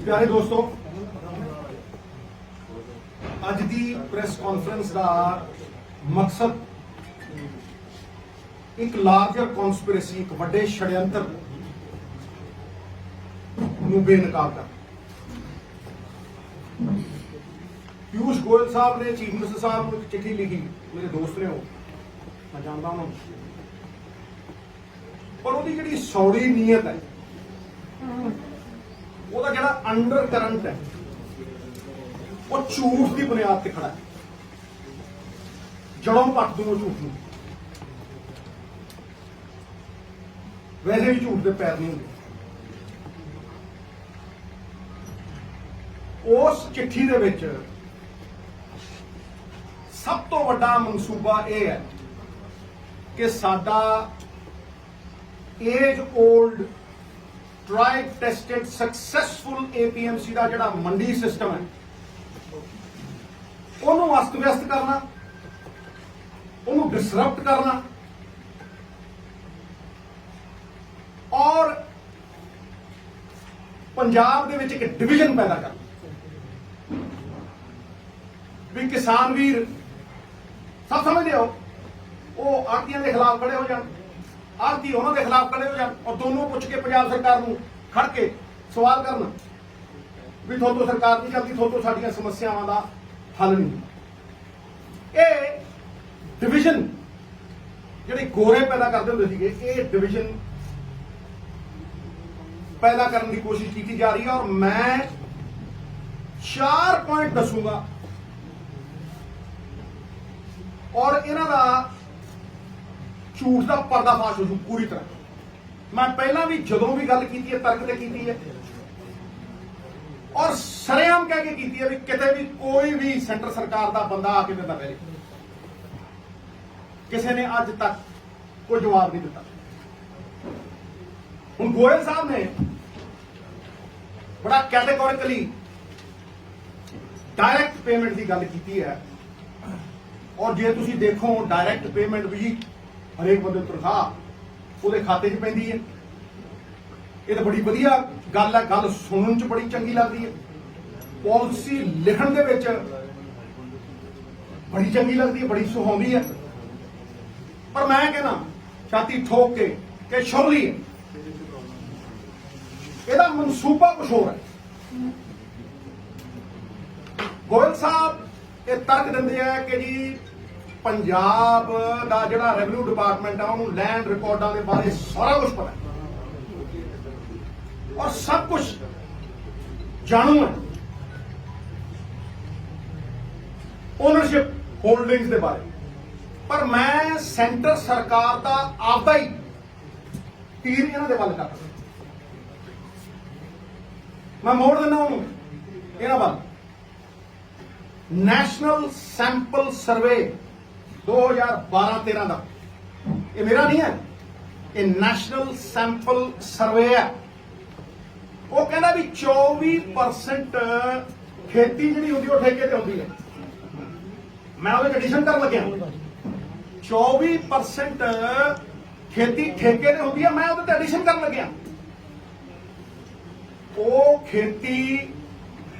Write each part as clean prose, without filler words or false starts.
प्यारे दोस्तों, अज की प्रेस कॉन्फ्रेंस का मकसद एक लार्जर कॉन्स्पिरेसी, एक वड्डे षड्यंत्र नूं बेनकाब कर। पीयूष गोयल साहब ने चीफ मिनिस्टर साहब को एक चिट्ठी लिखी, मेरे दोस्त ने, मैं जानता उन्होंने, पर वो जी सौड़ी नीयत है, वो जो अंडर करंट है, वो झूठ की बुनियाद पर खड़ा है। जड़ों पट दूंगा झूठ में, वैसे भी झूठ के पैर नहीं होंगे। उस चिट्ठी दे विच सब तो वड्डा मनसूबा यह है कि साडा age old tried tested successful APMC का जिहड़ा मंडी सिस्टम है, उन्होंने अस्त व्यस्त करना, उन्होंने डिसरप्ट करना और पंजाब दे विच एक डिवीजन पैदा करना भी किसान वीर सब समझते हो, वो आड़तियों के खिलाफ खड़े हो जाए, आड़ती उन्होंने खिलाफ खड़े हो जाए और दोनों पुछ के पंजाब सरकार को खड़ के सवाल करना भी थोतो सरकार नहीं चलती, थोतो साडियां समस्यावां दा हल नहीं। ये डिवीजन जिहड़े गोरे पैदा करते होंदे सीगे, ये डिवीजन पैदा करने की कोशिश की जा रही है और मैं 4 पॉइंट दसूंगा और इन्हां दा झूठ का पर्दाफाश हो जू पूरी तरह। मैं पहला भी जदों भी गल की है, तर्क से की है और सरेआम कह के की है भी किते भी कोई भी सेंटर सरकार का बंदा आके देता पहले, किसी ने अज तक कोई जवाब नहीं दिता। हुण गोयल साहब ने बड़ा कैटेगोरिकली डायरैक्ट पेमेंट की गल की है और जे तुसीं देखो डायरैक्ट पेमेंट भी हरेक बंदे तनख्वाह वो खाते च पैंदी है। ये तो बड़ी वधिया गल है, गल सुनने च बड़ी चंगी लगती है, पॉलिसी लिखण दे विच बड़ी चंगी लगती है, बड़ी सुहावनी है। पर मैं कहना छाती ठोक के शोरली है, ਇਹਦਾ मनसूबा कुछ होर है। गोयल साहब ये तर्क देंदे है कि जी पंजाब का जिहड़ा रेवन्यू डिपार्टमेंट है उन्होंने लैंड रिकॉर्डों के बारे सारा कुछ पता है और सब कुछ जानू है, ओनरशिप होल्डिंग्स के बारे। पर मैं सेंटर सरकार का आपदा ही तीर इन्हां दे वल करदा, मैं मोड़ देना उन्होंने इन्हां वल। नैशनल सैंपल सर्वे 2012-13 का, ये मेरा नहीं है, ये नैशनल सैंपल सर्वे है। वो कहना भी 24% खेती जी होती है ठेके ते होती है। मैं वो एडिशन कर लग्या 24% खेती ठेके ते होती है, मैं वो एडिशन कर लग्या। वो खेती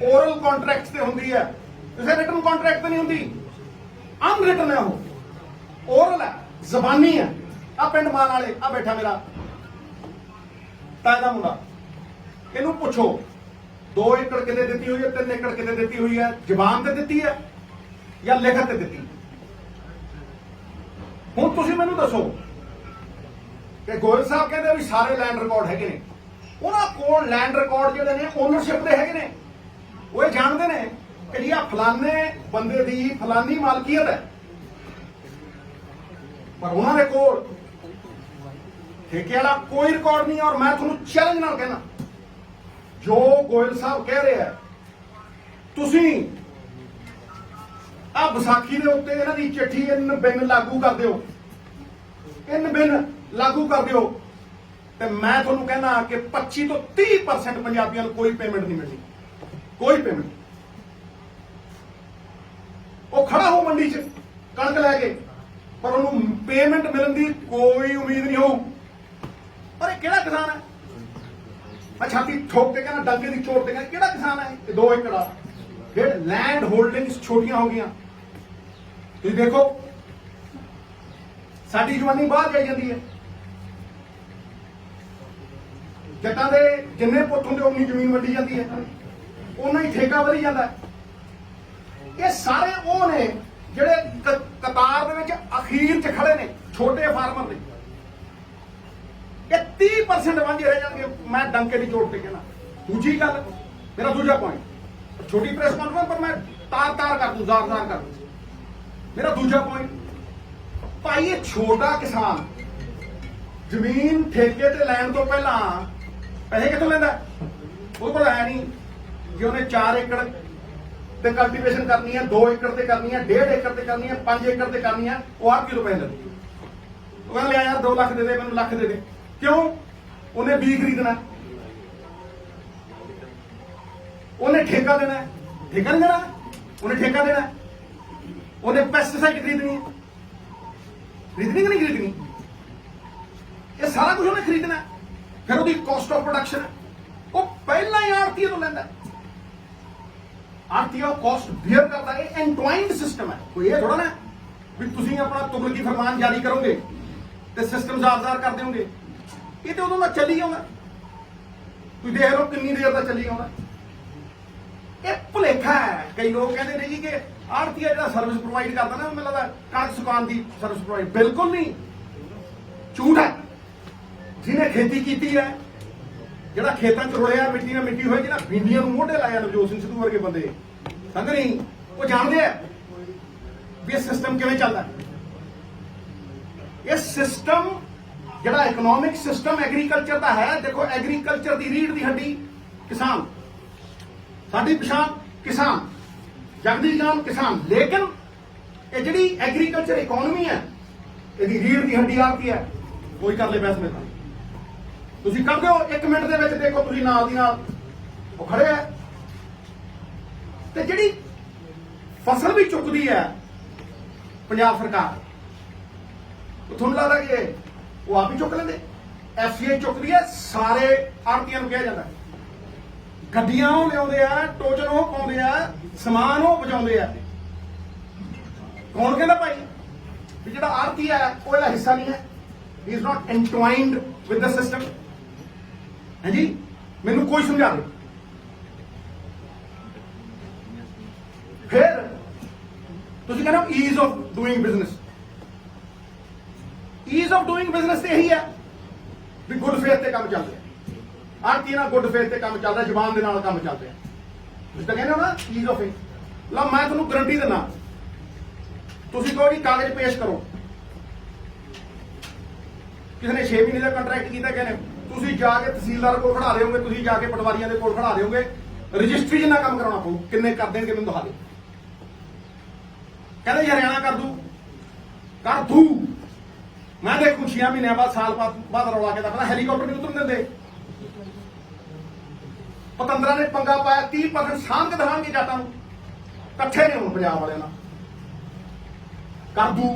ओरल कॉन्ट्रैक्ट से होती है, किसी रिटन कॉन्ट्रैक्ट तो नहीं होती, अनरिटन है वो, ओरल है, जबानी है। आ पिंड मान वाले आ बैठा मेरा ताए दा मुंडा, इनू पुछो 2 एकड़ कितने दी हुई है, 3 एकड़ कितने दी हुई है, जबान से दी है या लिखत से दी। हुण तुसीं मैनूं दसो कि गोयल साहब कहते भी सारे लैंड रिकॉर्ड हैगे ने, उन्हां कोल लैंड रिकॉर्ड जिहड़े ने ओनरशिप दे हैगे ने, वो जानते ने कि जी फलाने बंदे दी फलानी मालकीयत है, पर उन्होंने कोल ठेके वाला कोई रिकॉर्ड नहीं। और मैं तुहानूं चैलेंज नाल कहना, जो गोयल साहब कह रहे हैं, तुसीं आ विसाखी के उत्ते इन्हां दी चिट्ठी इन बिन लागू कर दिओ, इन बिन लागू कर दिओ, ते मैं तुहानूं कहना कि 25 तो 30% पंजाबियों को कोई पेमेंट नहीं मिलनी, कोई पेमेंट। वो खड़ा हो मंडी च कणक लैके, पर उन्होंने पेमेंट मिलने की कोई उम्मीद नहीं हो। पर यह किहड़ा किसान है? मैं छाती ठोक के कहना डंके की चोट के कहना किहड़ा किसान है ये 2 एकड़ आ फिर लैंड होल्डिंग्स छोटियां हो गई तुसीं देखो साडी जवानी बाहर जाई जाती है जट्टां दे जिन्ने पुੱਤ ਹੁੰਦੇ उन्नी ਜ਼ਮੀਨ वंडी जाती है उन्ना ही ठेका वधी जाता है ये सारे वो ने ਜਿਹੜੇ कतार ਦੇ ਵਿੱਚ ਅਖੀਰ 'ਚ ਖੜੇ ਨੇ ਛੋਟੇ ਫਾਰਮਰ ਨੇ ਇਹ 30% ਵਾਂਝੇ ਰਹਿ ਜਾਣਗੇ ਮੈਂ ਡੰਕੇ ਦੀ ਚੋਟ ਤੇ ਕਹਿਣਾ ਦੂਜੀ ਗੱਲ ਮੇਰਾ ਦੂਜਾ ਪੁਆਇੰਟ ਛੋਟੀ ਪ੍ਰੈਸ ਕਾਨਫਰੰਸ ਪਰ ਮੈਂ ਤਾਰ ਕਰ ਦੂੰ ਜ਼ਾਰ ਕਰ ਦੂੰ ਮੇਰਾ ਦੂਜਾ ਪੁਆਇੰਟ ਭਾਈ ਇਹ ਛੋਟਾ ਕਿਸਾਨ ਜ਼ਮੀਨ ਠੇਕੇ ਤੇ ਲੈਣ ਤੋਂ ਪਹਿਲਾਂ ਪੈਸੇ ਕਿੱਥੋਂ ਲੈਂਦਾ ਉਹਦੇ ਕੋਲ ਹੈ ਨਹੀਂ ਜੇ ਉਹਨੇ 4 ਏਕੜ ਤੇ ਕਲਟੀਵੇਸ਼ਨ ਕਰਨੀ ਹੈ 2 ਏਕੜ ਤੇ ਕਰਨੀ ਹੈ 1.5 ਏਕੜ ਤੇ ਕਰਨੀ ਹੈ 5 ਏਕੜ ਤੇ ਕਰਨੀ ਹੈ ਉਹ ਆਪ ਕਿਲੋ ਪੈਂਦਾ ਉਹ ਕਹਿੰਦਾ ਲਿਆ ਯਾਰ 2 ਲੱਖ ਦੇ ਦੇ ਮੈਨੂੰ ਲੱਖ ਦੇ ਦੇ ਕਿਉਂ ਉਹਨੇ ਬੀਜ ਖਰੀਦਣਾ ਉਹਨੇ ਠੇਕਾ ਦੇਣਾ ਠੇਕਾ ਨਹੀਂ ਦੇਣਾ ਉਹਨੇ ਠੇਕਾ ਦੇਣਾ ਉਹਨੇ ਪੈਸਟੀਸਾਈਡ ਖਰੀਦਣੀ ਹੈ ਖਰੀਦਣੀ ਕਿ ਨਹੀਂ ਖਰੀਦਣੀ ਇਹ ਸਾਰਾ ਕੁਝ ਉਹਨੇ ਖਰੀਦਣਾ ਫਿਰ ਉਹਦੀ ਕਾਸਟ ਆਫ ਪ੍ਰੋਡਕਸ਼ਨ ਉਹ ਪਹਿਲਾਂ ਹੀ ਆੜਤੀਏ ਤੋਂ ਲੈਂਦਾ ਆੜਤੀਆ ਕਾਸਟ ਬੀਅਰ ਕਰਦਾ ਇਹ ਐਂਟਵਾਈਨਡ ਸਿਸਟਮ ਹੈ ਕੋਈ ਇਹ ਥੋੜਾ ਨਾ ਵੀ ਤੁਸੀਂ ਆਪਣਾ ਤੁਗਲਕੀ ਫਰਮਾਨ ਜਾਰੀ ਕਰੋਗੇ ਤੇ ਸਿਸਟਮ ਜ਼ਾਰ ਕਰ ਦਿਓਗੇ ਇਹ ਤੇ ਉਦੋਂ ਦਾ ਚੱਲੀ ਆਉਂਦਾ ਤੁਸੀਂ ਦੇਖ ਲਓ ਕਿੰਨੀ ਦੇਰ ਦਾ ਚੱਲੀ ਆਉਂਦਾ ਇਹ ਭੁਲੇਖਾ ਹੈ ਕਈ ਲੋਕ ਕਹਿੰਦੇ ਨੇ ਜੀ ਕਿ ਆੜਤੀਆ ਜਿਹੜਾ ਸਰਵਿਸ ਪ੍ਰੋਵਾਈਡ ਕਰਦਾ ਨਾ ਮੈਨੂੰ ਲੱਗਦਾ ਕਣਕ ਸੁਕਾਉਣ ਦੀ ਸਰਵਿਸ ਪ੍ਰੋਵਾਈਡ ਬਿਲਕੁਲ ਨਹੀਂ ਝੂਠ ਹੈ ਜਿਹਨੇ ਖੇਤੀ ਕੀਤੀ ਹੈ ਜਿਹੜਾ ਖੇਤਾਂ 'ਚ ਰੁੜਿਆ ਮਿੱਟੀ ਨਾਲ ਮਿੱਟੀ ਹੋਈ ਜਿਹਨਾਂ ਭਿੰਡੀਆਂ ਨੂੰ ਮੋਢੇ ਲਾਇਆ ਨਵਜੋਤ ਸਿੰਘ ਸਿੱਧੂ ਵਰਗੇ ਬੰਦੇ ਸਮਝ ਨਹੀਂ ਉਹ ਜਾਣਦੇ ਆ ਵੀ ਇਹ ਸਿਸਟਮ ਕਿਵੇਂ ਚੱਲਦਾ ਇਹ ਸਿਸਟਮ ਜਿਹੜਾ ਇਕਨੋਮਿਕ ਸਿਸਟਮ ਐਗਰੀਕਲਚਰ ਦਾ ਹੈ ਦੇਖੋ ਐਗਰੀਕਲਚਰ ਦੀ ਰੀੜ ਦੀ ਹੱਡੀ ਕਿਸਾਨ ਸਾਡੀ ਪਛਾਣ ਕਿਸਾਨ ਜਗਦੀ ਜਾਨ ਕਿਸਾਨ ਲੇਕਿਨ ਇਹ ਜਿਹੜੀ ਐਗਰੀਕਲਚਰ ਇਕਨੋਮੀ ਹੈ ਇਹਦੀ ਰੀੜ ਦੀ ਹੱਡੀ ਆਪ ਕੀ ਹੈ ਕੋਈ ਕਰ ਲੈ ਫੈਸਲੇ ਤਾਂ ਤੁਸੀਂ ਕਰ ਦਿਓ 1 ਮਿੰਟ ਦੇ ਵਿੱਚ ਦੇਖੋ ਤੁਸੀਂ ਨਾਲ ਦੀ ਨਾਲ ਉਹ ਖੜੇ ਆ ਤੇ ਜਿਹੜੀ ਫਸਲ ਵੀ ਚੁੱਕਦੀ ਹੈ ਪੰਜਾਬ ਸਰਕਾਰ ਉਹ ਤੁਹਾਨੂੰ ਲੱਗਦਾ ਕਿ ਉਹ ਆਪ ਹੀ ਚੁੱਕ ਲੈਂਦੇ ਐਫਸੀਆਈ ਚੁੱਕਦੀ ਹੈ ਸਾਰੇ ਆੜਤੀਆਂ ਨੂੰ ਕਿਹਾ ਜਾਂਦਾ ਗੱਡੀਆਂ ਉਹ ਲਿਆਉਂਦੇ ਆ ਟੋਚਨ ਉਹ ਪਾਉਂਦੇ ਆ ਸਮਾਨ ਉਹ ਪਹੁੰਚਾਉਂਦੇ ਆ ਕੌਣ ਕਹਿੰਦਾ ਭਾਈ ਵੀ ਜਿਹੜਾ ਆੜਤੀ ਹੈ ਉਹ ਇਹਦਾ ਹਿੱਸਾ ਨਹੀਂ ਹੈ he is not entwined with the system ਹੈ ਜੀ ਮੈਨੂੰ ਕੋਈ ਸਮਝਾ ਦੇ ਫਿਰ ਤੁਸੀਂ ਕਹਿੰਦੇ ਹੋ ease of doing business ease of doing business ਤੇ ਇਹੀ ਹੈ ਵੀ ਗੁੱਡ ਫੇਥ ਤੇ ਕੰਮ ਚੱਲ ਰਿਹਾ ਆੜਤੀ ਨਾਲ ਗੁੱਡ ਫੇਥ ਤੇ ਕੰਮ ਚੱਲ ਰਿਹਾ ਜ਼ੁਬਾਨ ਦੇ ਨਾਲ ਕੰਮ ਚੱਲ ਰਿਹਾ ਤੁਸੀਂ ਤਾਂ ਕਹਿੰਦੇ ਹੋ ਨਾ ਈਜ਼ ਆਫ ਇਟ ਲਾ ਮੈਂ ਤੁਹਾਨੂੰ ਗਰੰਟੀ ਦਿੰਦਾ ਤੁਸੀਂ ਕੋਈ ਕਾਗਜ਼ ਪੇਸ਼ ਕਰੋ ਕਿਸੇ ਨੇ 6 ਮਹੀਨੇ ਦਾ ਕੰਟਰੈਕਟ ਕੀਤਾ ਕਹਿੰਦੇ ਤੁਸੀਂ ਜਾ ਕੇ ਤਹਿਸੀਲਦਾਰ ਕੋਲ ਖੜਾ ਦਿਓਗੇ ਤੁਸੀਂ ਜਾ ਕੇ ਪਟਵਾਰੀਆਂ ਦੇ ਕੋਲ ਖੜਾ ਦਿਓਗੇ ਰਜਿਸਟਰੀ ਜਿੰਨਾ ਕੰਮ ਕਰਾਉਣਾ ਪਊ ਕਿੰਨੇ ਕਰ ਦੇਣਗੇ ਮੈਨੂੰ ਦਿਖਾ ਦੇ ਕਹਿੰਦੇ ਹਰਿਆਣਾ ਕਰ ਦੂ ਮੈਂ ਦੇਖੂ 6 ਮਹੀਨਿਆਂ ਬਾਅਦ ਸਾਲ ਬਾਅਦ ਰੌਲਾ ਕੇ ਤਾਂ ਹੈਲੀਕਾਪਟਰ ਨਹੀਂ ਉਤਰਨ ਦਿੰਦੇ ਪਤੰਦਰਾਂ ਨੇ ਪੰਗਾ ਪਾਇਆ 30% ਸਾਂਭ ਕੇ ਦਿਖਾਉਣਗੇ ਜਾਟਾਂ ਨੂੰ ਇਕੱਠੇ ਨੇ ਹੁਣ ਪੰਜਾਬ ਵਾਲਿਆਂ ਨਾਲ ਕਰ ਦੂ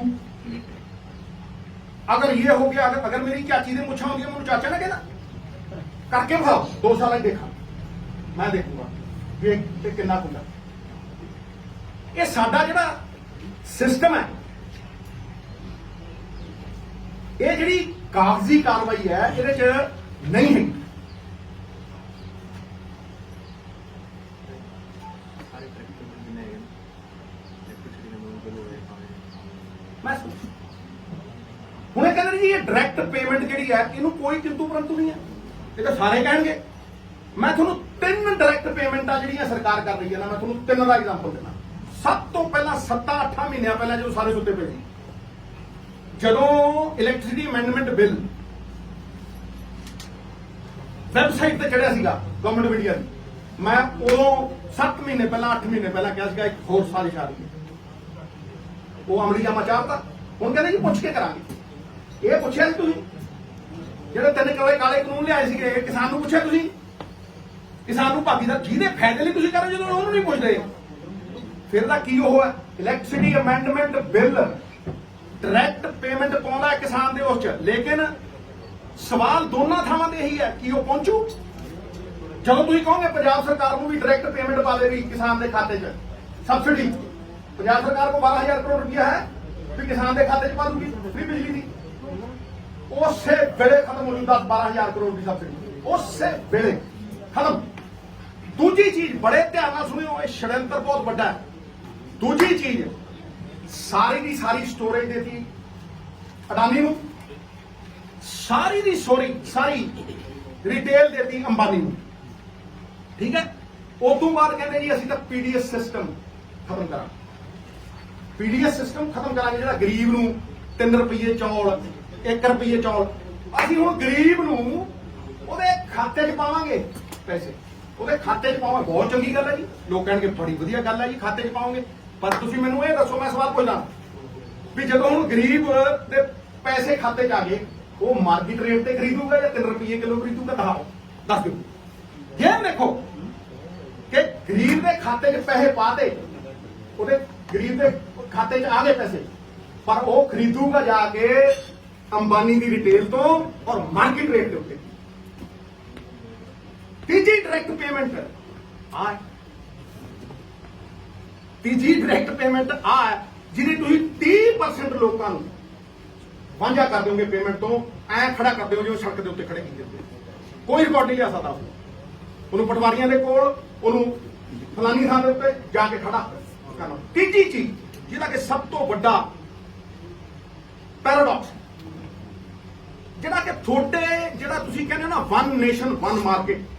अगर ये हो गया अगर मेरी चाची ने मुछा होंगी मुझे चाचा ने कहना करके खाओ 2 साल ही देखा मैं देखूंगा कि कितना कुंडा ये साडा जिहड़ा सिस्टम है ये जिहड़ी कागजी कार्रवाई है इहदे च नहीं है मैं ਹੁਣ ਇਹ ਕਹਿੰਦੇ ਜੀ ਇਹ ਡਾਇਰੈਕਟ ਪੇਮੈਂਟ ਜਿਹੜੀ ਹੈ ਇਹਨੂੰ ਕੋਈ ਕਿੰਤੂ ਪਰੰਤੂ ਨਹੀਂ ਹੈ ਇਹ ਤਾਂ ਸਾਰੇ ਕਹਿਣਗੇ ਮੈਂ ਤੁਹਾਨੂੰ 3 ਡਾਇਰੈਕਟ ਪੇਮੈਂਟਾਂ ਜਿਹੜੀਆਂ ਸਰਕਾਰ ਕਰ ਰਹੀ ਹੈ ਨਾ ਮੈਂ ਤੁਹਾਨੂੰ 3 ਦਾ ਐਗਜ਼ਾਮਪਲ ਦਿੰਦਾ ਸਭ ਤੋਂ ਪਹਿਲਾਂ 7-8 ਮਹੀਨਿਆਂ ਪਹਿਲਾਂ ਜਦੋਂ ਸਾਰੇ ਸੁੱਤੇ ਪਏ ਸੀ ਜਦੋਂ ਇਲੈਕਟ੍ਰਿਸਿਟੀ ਅਮੈਂਡਮੈਂਟ ਬਿੱਲ ਵੈਬਸਾਈਟ ਤੇ ਚੜਿਆ ਸੀਗਾ ਗਵਰਨਮੈਂਟ ਮੀਡੀਆ ਦੀ ਮੈਂ ਉਦੋਂ 7 ਮਹੀਨੇ ਪਹਿਲਾਂ 8 ਮਹੀਨੇ ਪਹਿਲਾਂ ਕਿਹਾ ਸੀਗਾ ਇੱਕ ਹੋਰ ਸਾਜ਼ਿਸ਼ ਆ ਰਹੀ ਹੈ ਉਹ ਅਮਲੀਜਾਮਾ ਚਾਹਤਾ ਹੁਣ ਕਹਿੰਦੇ ਜੀ ਪੁੱਛ ਕੇ ਕਰਾਂਗੇ ਇਹ ਪੁੱਛਿਆ ਸੀ ਤੁਸੀਂ ਜਿਹੜੇ 3 ਕਾਲੇ ਕਾਨੂੰਨ ਲਿਆਏ ਸੀਗੇ ਕਿਸਾਨ ਨੂੰ ਪੁੱਛਿਆ ਤੁਸੀਂ ਕਿਸਾਨ ਨੂੰ ਭਾਗੀਦਾਰ ਜਿਹਦੇ ਫਾਇਦੇ ਲਈ ਤੁਸੀਂ ਕਰ ਰਹੇ ਜਦੋਂ ਉਹਨੂੰ ਨਹੀਂ ਪੁੱਛਦੇ ਫਿਰ ਦਾ ਕੀ ਉਹ ਹੈ electricity amendment bill direct payment ਪਾਉਂਦਾ ਕਿਸਾਨ ਦੇ ਉਸ ਚ ਲੇਕਿਨ ਸਵਾਲ ਦੋਨਾਂ ਥਾਵਾਂ ਤੇ ਇਹੀ ਹੈ ਕਿ ਉਹ ਪਹੁੰਚੂ ਜਦੋਂ ਤੁਸੀਂ ਕਹੋਗੇ ਪੰਜਾਬ ਸਰਕਾਰ ਨੂੰ ਵੀ ਡਾਇਰੈक्ट पेमेंट पा देगी किसान के खाते च सब्सिडी, पंजाब सरकार को 12,000 करोड़ रुपया है भी किसान के खाते च पा दूंगी फ्री बिजली की, उससे वेले खत्म हो जू 10-12,000 करोड़ की सब्सिडी, उससे वेले खत्म। दूजी चीज बड़े ध्यान नाल सुनियो, ये षड्यंत्र बहुत बड़ा है। दूजी चीज सारी की सारी स्टोरेज देती अडानी नूं, सारी दी सारी रिटेल देती अंबानी नूं, ठीक है। उस तो बाद कहते जी असीं तां पीडीएस सिस्टम खत्म करा, पीडीएस सिस्टम खत्म करांगे, जिहड़ा गरीब नूं 3 रुपये चौल 1 रुपये चौल, असीं हुण गरीब नूं ਉਹਦੇ ਖਾਤੇ 'ਚ ਪਾਵਾਂਗੇ ਪੈਸੇ, ਉਹਦੇ ਖਾਤੇ 'ਚ ਪਾਵਾਂਗੇ। ਬਹੁਤ ਚੰਗੀ ਗੱਲ ਹੈ ਜੀ, ਲੋਕ ਕਹਿਣਗੇ ਬੜੀ ਵਧੀਆ ਗੱਲ ਹੈ ਜੀ ਖਾਤੇ 'ਚ ਪਾਓਗੇ, ਪਰ ਤੁਸੀਂ ਮੈਨੂੰ ਇਹ ਦੱਸੋ, ਮੈਂ ਸਵਾਲ ਪੁੱਛਦਾ ਵੀ ਜਦੋਂ ਹੁਣ ਗਰੀਬ ਦੇ ਪੈਸੇ ਖਾਤੇ 'ਚ ਆ ਗਏ, ਉਹ ਮਾਰਕੀਟ ਰੇਟ ਤੇ ਖਰੀਦੂਗਾ ਜਾਂ 3 ਰੁਪਏ ਕਿਲੋ ਖਰੀਦੂਗਾ? ਦਿਖਾਓ, ਦੱਸ ਦਿਓ। ਇਹ ਦੇਖੋ ਕਿ ਗਰੀਬ ਦੇ ਖਾਤੇ 'ਚ ਪੈਸੇ ਪਾਤੇ, ਉਹਦੇ ਗਰੀਬ ਦੇ ਖਾਤੇ 'ਚ ਆ ਗਏ ਪੈਸੇ, ਪਰ ਉਹ ਖਰੀਦੂਗਾ ਜਾ ਕੇ ਅੰਬਾਨੀ ਦੀ ਰਿਟੇਲ ਤੋਂ ਔਰ ਮਾਰਕੀਟ ਰੇਟ ਦੇ ਉੱਤੇ। तीजी डायरेक्ट पेमेंट आ, तीजी डायरेक्ट पेमेंट आ जिहदी तुसीं 30% लोकां नूं वांझा कर दोगे पेमेंट तो, ऐ खड़ा कर दिओ जो सड़क के उत्ते खड़े कीते होंदे, कोई रिकॉर्ड नहीं लिया सकदा उहनूं पटवारियां दे कोल, उहनूं फलानी थां दे उत्ते जाके खड़ा करना। तीजी चीज जिहदा कि सब तो वड्डा पैराडॉक्स, जिहड़ा कि थोड़े जिहड़ा तुसीं कहंदे हो ना वन नेशन वन मार्केट,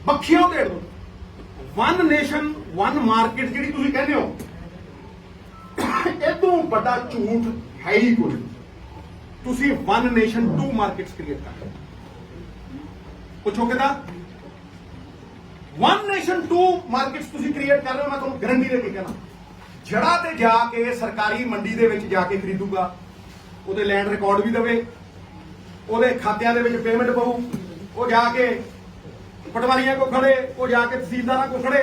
बखियों देड़ दो, वन नेशन वन मार्केट जिहड़ी तुसीं कहंदे हो, इतों बड़ा झूठ है ही कोई। तुसीं वन नेशन 2 मार्केट्स क्रिएट कर रहे हो, पुछो किदा वन नेशन 2 मार्केट्स तुसीं क्रिएट कर रहे हो। मैं तुहानूं गारंटी दे के कहना, जड़ा ते जाके सरकारी मंडी दे विच जाके खरीदूगा, ਉਹਦੇ लैंड रिकॉर्ड भी देवे, ਉਹਦੇ ਖਾਤਿਆਂ ਦੇ ਵਿੱਚ पेमेंट पऊ, ਉਹ जाके पटवारियां को खड़े, वो जाके तहसीलदार को खड़े,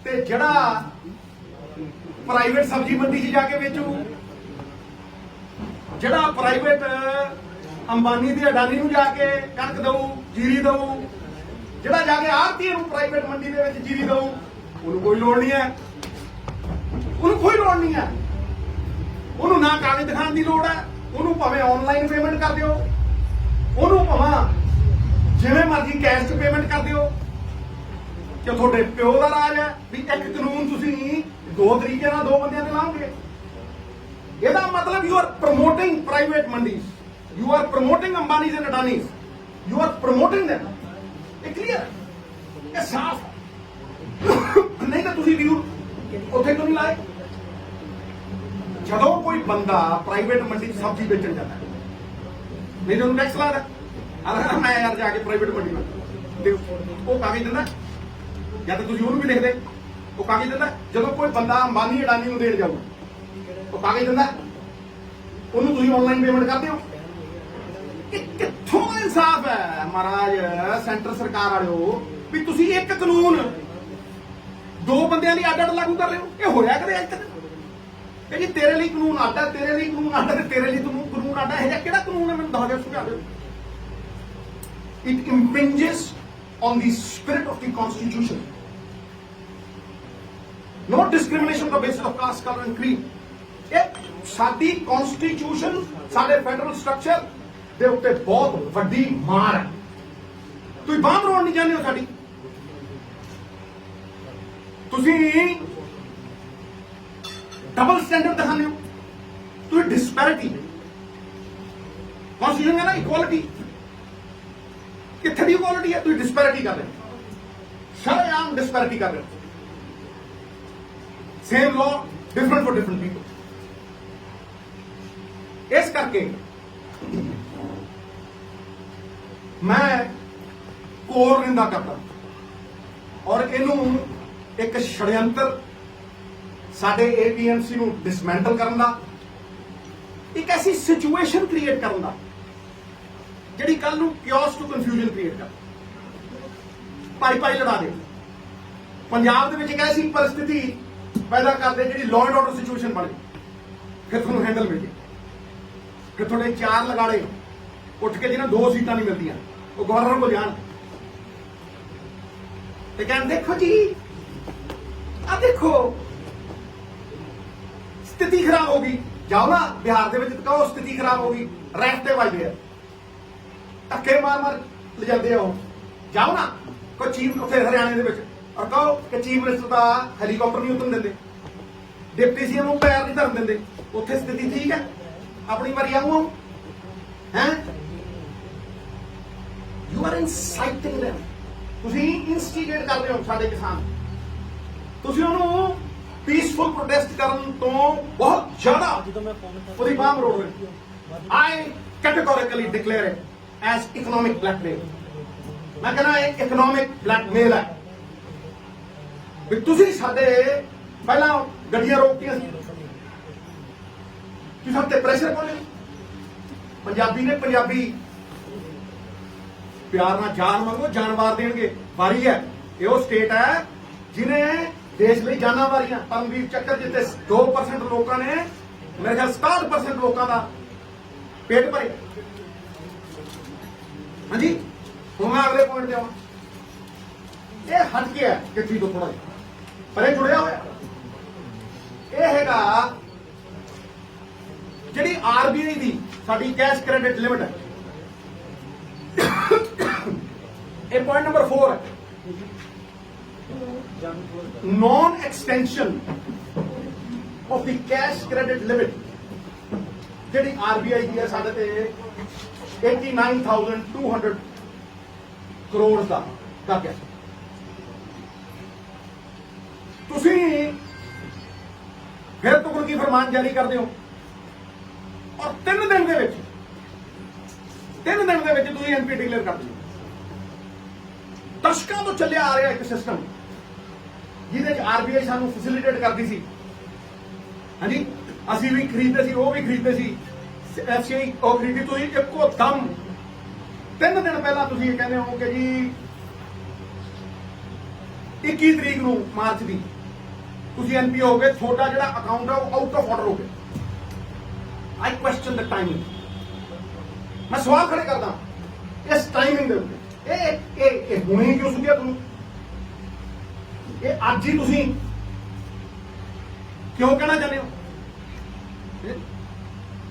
ते जड़ा प्राइवेट सब्जी मंडी च जाके बेचू, जड़ा प्राइवेट अंबानी दी अडानी नूं जाके कणक दऊ जीरी दऊ, जड़ा जाके आड़तीए नूं प्राइवेट मंडी दे विच जीरी दऊ, उहनूं कोई लोड़ नहीं है, उहनूं कोई लोड़ नहीं है, उहनूं ना कागज दिखाण दी लोड़ है, उहनूं भावें ऑनलाइन पेमेंट कर दिओ, उहनूं भावें जिवें मर्जी कैश च पेमेंट कर दिओ, कि तुहाडे प्यो दा राज है भी एक कानून तुसीं 2 तरीके नाल 2 बंदियां दे लाओगे। ਇਹਦਾ मतलब you are promoting private mandis, you are promoting Ambanis and Adanis, you are promoting them. ये क्लियर है, ये साफ है। नहीं तो तुसीं व्यू ਉੱਥੇ क्यों नहीं लाए? ਜਦੋਂ ਕੋਈ ਬੰਦਾ ਪ੍ਰਾਈਵੇਟ ਮੰਡੀ 'ਚ ਸਬਜ਼ੀ ਵੇਚਣ ਜਾਂਦਾ, ਨਹੀਂ ਤਾਂ ਉਹਨੂੰ ਟੈਕਸ ਲੱਗਦਾ, ਆ ਮੈਂ ਯਾਰ ਜਾ ਕੇ ਪ੍ਰਾਈਵੇਟ ਮੰਡੀ ਵਿੱਚ ਉਹ ਕਾਗਜ਼ ਦਿੰਦਾ, ਜਾਂ ਤਾਂ ਤੁਸੀਂ ਉਹਨੂੰ ਵੀ ਲਿਖਦੇ, ਉਹ ਕਾਗਜ਼ ਦਿੰਦਾ। ਜਦੋਂ ਕੋਈ ਬੰਦਾ ਅੰਬਾਨੀ ਅਡਾਨੀ ਨੂੰ ਦੇਣ ਜਾਊਗਾ, ਉਹ ਕਾਗਜ਼ ਦਿੰਦਾ, ਉਹਨੂੰ ਤੁਸੀਂ ਆਨਲਾਈਨ ਪੇਮੈਂਟ ਕਰਦੇ ਹੋ। ਇਹ ਕਿੱਥੋਂ ਇਨਸਾਫ ਹੈ ਮਹਾਰਾਜ ਸੈਂਟਰ ਸਰਕਾਰ ਵਾਲਿਓ, ਵੀ ਤੁਸੀਂ ਇੱਕ ਕਾਨੂੰਨ 2 ਬੰਦਿਆਂ ਲਈ ਅੱਡ-ਅੱਡ ਲਾਗੂ ਕਰ ਰਹੇ ਹੋ? ਇਹ ਹੋਇਆ ਕਦੇ ਅੱਜ ਤੱਕ? ਕਿ ਜੀ ਤੇਰੇ ਲਈ ਕਾਨੂੰਨ ਅੱਡ ਹੈ, ਤੇਰੇ ਲਈ ਕਾਨੂੰਨ ਅੱਡ ਹੈ, ਤੇਰੇ ਲਈ ਕਾਨੂੰਨ ਅੱਡ ਹੈ? ਇਹ ਜਿਹਾ ਕਿਹੜਾ ਕਾਨੂੰਨ ਹੈ? ਮੈਨੂੰ ਦੱਸ ਦਿਓ, ਸੁਝਾ ਦਿਓ। It impinges on the spirit of the Constitution. No discrimination on the basis of caste, color and creed. ਇਹ ਸਾਡੀ Constitution, ਸਾਡੇ ਫੈਡਰਲ ਸਟਰਕਚਰ ਦੇ ਉੱਤੇ ਬਹੁਤ ਵੱਡੀ ਮਾਰ ਹੈ। ਤੁਸੀਂ ਬਾਂਹ ਮਰੋੜ ਨਹੀਂ ਚਾਹੁੰਦੇ ਹੋ ਸਾਡੀ, ਤੁਸੀਂ ਡਬਲ ਸਟੈਂਡਰਡ ਦਿਖਾਉਂਦੇ ਹੋ, ਤੁਸੀਂ ਡਿਸਪੈਰਿਟੀ। Constitution ਹੈ ਨਾ ਇਕੁਆਲਿਟੀ, ਕਿੱਥੇ ਦੀ ਇਕੁਆਲਿਟੀ ਹੈ? ਤੁਸੀਂ ਡਿਸਪੈਰਿਟੀ ਕਰ ਰਹੇ ਹੋ, ਸ਼ਰੇਆਮ ਡਿਸਪੈਰਿਟੀ ਕਰ ਰਹੇ ਹੋ। Same law different for different people. ਇਸ ਕਰਕੇ ਮੈਂ ਕੋਰ ਨਿੰਦਾ ਕਰਦਾ ਔਰ ਇਹਨੂੰ ਇੱਕ ਛੜਯੰਤਰ ਸਾਡੇ APMC ਨੂੰ ਡਿਸਮੈਂਟਲ ਕਰਨ ਦਾ, ਇੱਕ ਐਸੀ ਸਿਚੁਏਸ਼ਨ ਕ੍ਰੀਏਟ ਕਰਨ ਦਾ ਜਿਹੜੀ ਕੱਲ ਨੂੰ ਕਿਓਸ ਟੂ ਕਨਫਿਊਜ਼ਨ ਕ੍ਰੀਏਟ ਕਰ, ਪਾਈ ਲੜਾ ਦੇ। ਪੰਜਾਬ ਦੇ ਵਿੱਚ ਇੱਕ ਐਸੀ परिस्थिति ਪੈਦਾ ਕਰਦੇ ਜਿਹੜੀ ਲਾਅ ਐਂਡ ਆਰਡਰ ਸਿਚੁਏਸ਼ਨ ਬਣ ਗਈ, ਫਿਰ ਤੁਹਾਨੂੰ ਹੈਂਡਲ ਮਿਲ ਜੇ, ਫਿਰ ਤੁਹਾਡੇ 4 ਲਗਾੜੇ ਉੱਠ ਕੇ ਜਿਹਨਾਂ 2 ਸੀਟਾਂ ਨਹੀਂ ਮਿਲਦੀਆਂ ਉਹ ਗਵਰਨਰ ਕੋਲ ਜਾਣ ਤੇ ਕਹਿੰਦੇ ਦੇਖੋ ਜੀ ਆ ਦੇਖੋ ਸਥਿਤੀ ਖਰਾਬ ਹੋ ਗਈ। ਜਾਓ ਨਾ ਬਿਹਾਰ ਦੇ ਵਿੱਚ ਕਹੋ ਸਥਿਤੀ ਖਰਾਬ ਹੋ ਗਈ, ਰੈਂਕ ਤੇ ਵੱਜਦੇ ਆ, ਧੱਕੇ ਮਾਰ ਮਾਰ ਲਿਜਾਂਦੇ ਆ ਉਹ। ਜਾਓ ਨਾ ਕੋਈ ਚੀਫ ਉੱਥੇ ਹਰਿਆਣੇ ਦੇ ਵਿੱਚ ਔਰ ਕਹੋ ਕਿ ਚੀਫ ਮਿਨਿਸਟਰ ਦਾ ਹੈਲੀਕਾਪਟਰ ਨਹੀਂ ਉਤਰਨ ਦਿੰਦੇ, ਡਿਪਟੀ ਸੀਐਮ ਨੂੰ ਪੈਰ ਨਹੀਂ ਧਰਨ ਦਿੰਦੇ। ਉੱਥੇ ਸਥਿਤੀ ਠੀਕ ਹੈ, ਆਪਣੀ ਮਰਜ਼ੀ ਆਉਂ ਹੈ। ਯੂ ਆਰ ਇਨਸਾਈਟਿੰਗ them, ਤੁਸੀਂ ਇਨਸਟੀਗੇਟ ਕਰਦੇ ਹੋ ਸਾਡੇ ਕਿਸਾਨ। ਤੁਸੀਂ ਉਹਨੂੰ ਪੀਸਫੁਲ ਪ੍ਰੋਟੈਸਟ ਕਰਨ ਤੋਂ ਬਹੁਤ ਜ਼ਿਆਦਾ ਉਹਦੀ ਬਾਹ ਮਰੋੜ ਰਹੇ। I categorically declare it as economic blackmail. ਮੈਂ ਕਹਿੰਦਾ ਇਹ ਇਕਨੋਮਿਕ ਬਲੈਕਮੇਲ ਹੈ ਵੀ ਤੁਸੀਂ ਸਾਡੇ ਪਹਿਲਾਂ ਗੱਡੀਆਂ ਰੋਕਤੀਆਂ ਸੀ, ਤੁਸੀਂ ਸਾਡੇ ਤੇ ਪ੍ਰੈਸ਼ਰ ਪਾਉਂਦੇ। ਪੰਜਾਬੀ ਨੇ ਪੰਜਾਬੀ ਪਿਆਰ ਨਾਲ ਜਾਨ ਮੰਗੋ ਜਾਨ ਵਾਰ ਦੇਣਗੇ। ਵਾਰੀ ਹੈ ਇਹ ਉਹ ਸਟੇਟ ਹੈ ਜਿਹਨੇ ਦੇਸ਼ ਲਈ ਜਾਨਾਂ ਵਾਰੀਆਂ। ਪਰਮਵੀਰ ਚੱਕਰ ਜਿੱਤੇ 2% ਲੋਕਾਂ ਨੇ ਮੇਰੇ ਖਿਆਲ 67% ਲੋਕਾਂ ਦਾ ਪੇਟ ਭਰੇ। ਹਾਂਜੀ ਹੁਣ ਮੈਂ ਅਗਲੇ ਪੁਆਇੰਟ ਤੇ ਆਵਾਂ। ਇਹ ਹਟ ਗਿਆ ਕਿੱਥੇ ਤੋਂ ਥੋੜਾ ਜਿਹਾ ਪਰ ਇਹ ਜੁੜਿਆ ਹੋਇਆ। ਇਹ ਹੈਗਾ ਜਿਹੜੀ ਆਰਬੀਆਈ ਦੀ ਸਾਡੀ ਕੈਸ਼ ਕ੍ਰੈਡਿਟ ਲਿਮਿਟ ਹੈ। ਇਹ ਪੁਆਇੰਟ ਨੰਬਰ 4 ਹੈ, non extension of the cash credit limit ਜਿਹੜੀ ਆਰਬੀਆਈ ਦੀ ਹੈ ਸਾਡੇ ਤੇ 89,200 ਕਰੋੜ ਦਾ ਕਰਜ਼ਾ। ਤੁਸੀਂ ਫਿਰ ਤੁਗਲਕੀ ਫਰਮਾਨ ਜਾਰੀ ਕਰਦੇ ਹੋ ਔਰ 3 ਦਿਨ ਦੇ ਵਿੱਚ ਤੁਸੀਂ ਐਨਪੀ ਡਿਕਲੇਅਰ ਕਰ ਦਿਓ। ਦਸ਼ਕਾਂ ਤੋਂ ਚੱਲਿਆ ਆ ਰਿਹਾ ਇੱਕ ਸਿਸਟਮ ਜਿਹਦੇ ਚ ਆਰਬੀਆਈ ਸਾਨੂੰ ਫੈਸਿਲਿਟੇਟ ਕਰਦੀ ਸੀ। ਹਾਂਜੀ ਅਸੀਂ ਵੀ ਖਰੀਦਦੇ ਸੀ, ਉਹ ਵੀ ਖਰੀਦਦੇ ਸੀ, ਐਫਸੀਆਈ ਉਹ ਖਰੀਦੀ। ਤੁਸੀਂ ਇੱਕੋ ਦਮ 3 ਦਿਨ ਪਹਿਲਾਂ ਤੁਸੀਂ ਇਹ ਕਹਿੰਦੇ ਹੋ ਕਿ ਜੀ 21 ਤਰੀਕ ਨੂੰ ਮਾਰਚ ਦੀ ਤੁਸੀਂ ਐਨਪੀਓ ਹੋ ਗਏ, ਤੁਹਾਡਾ ਜਿਹੜਾ ਅਕਾਊਂਟ ਹੈ ਉਹ ਆਊਟ ਆਫ ਆਰਡਰ ਹੋ ਗਿਆ। ਆਈ ਕੁਐਸਚਨ ਦ ਟਾਈਮਿੰਗ। ਮੈਂ ਸਵਾਲ ਖੜੇ ਕਰਦਾ ਇਸ ਟਾਈਮਿੰਗ ਦੇ ਉੱਤੇ। ਇਹ ਹੁਣੇ ਕਿਉਂ ਸੁਝਿਆ ਤੁਹਾਨੂੰ? ਇਹ ਅੱਜ ਹੀ ਤੁਸੀਂ ਕਿਉਂ ਕਹਿਣਾ ਚਾਹੁੰਦੇ ਹੋ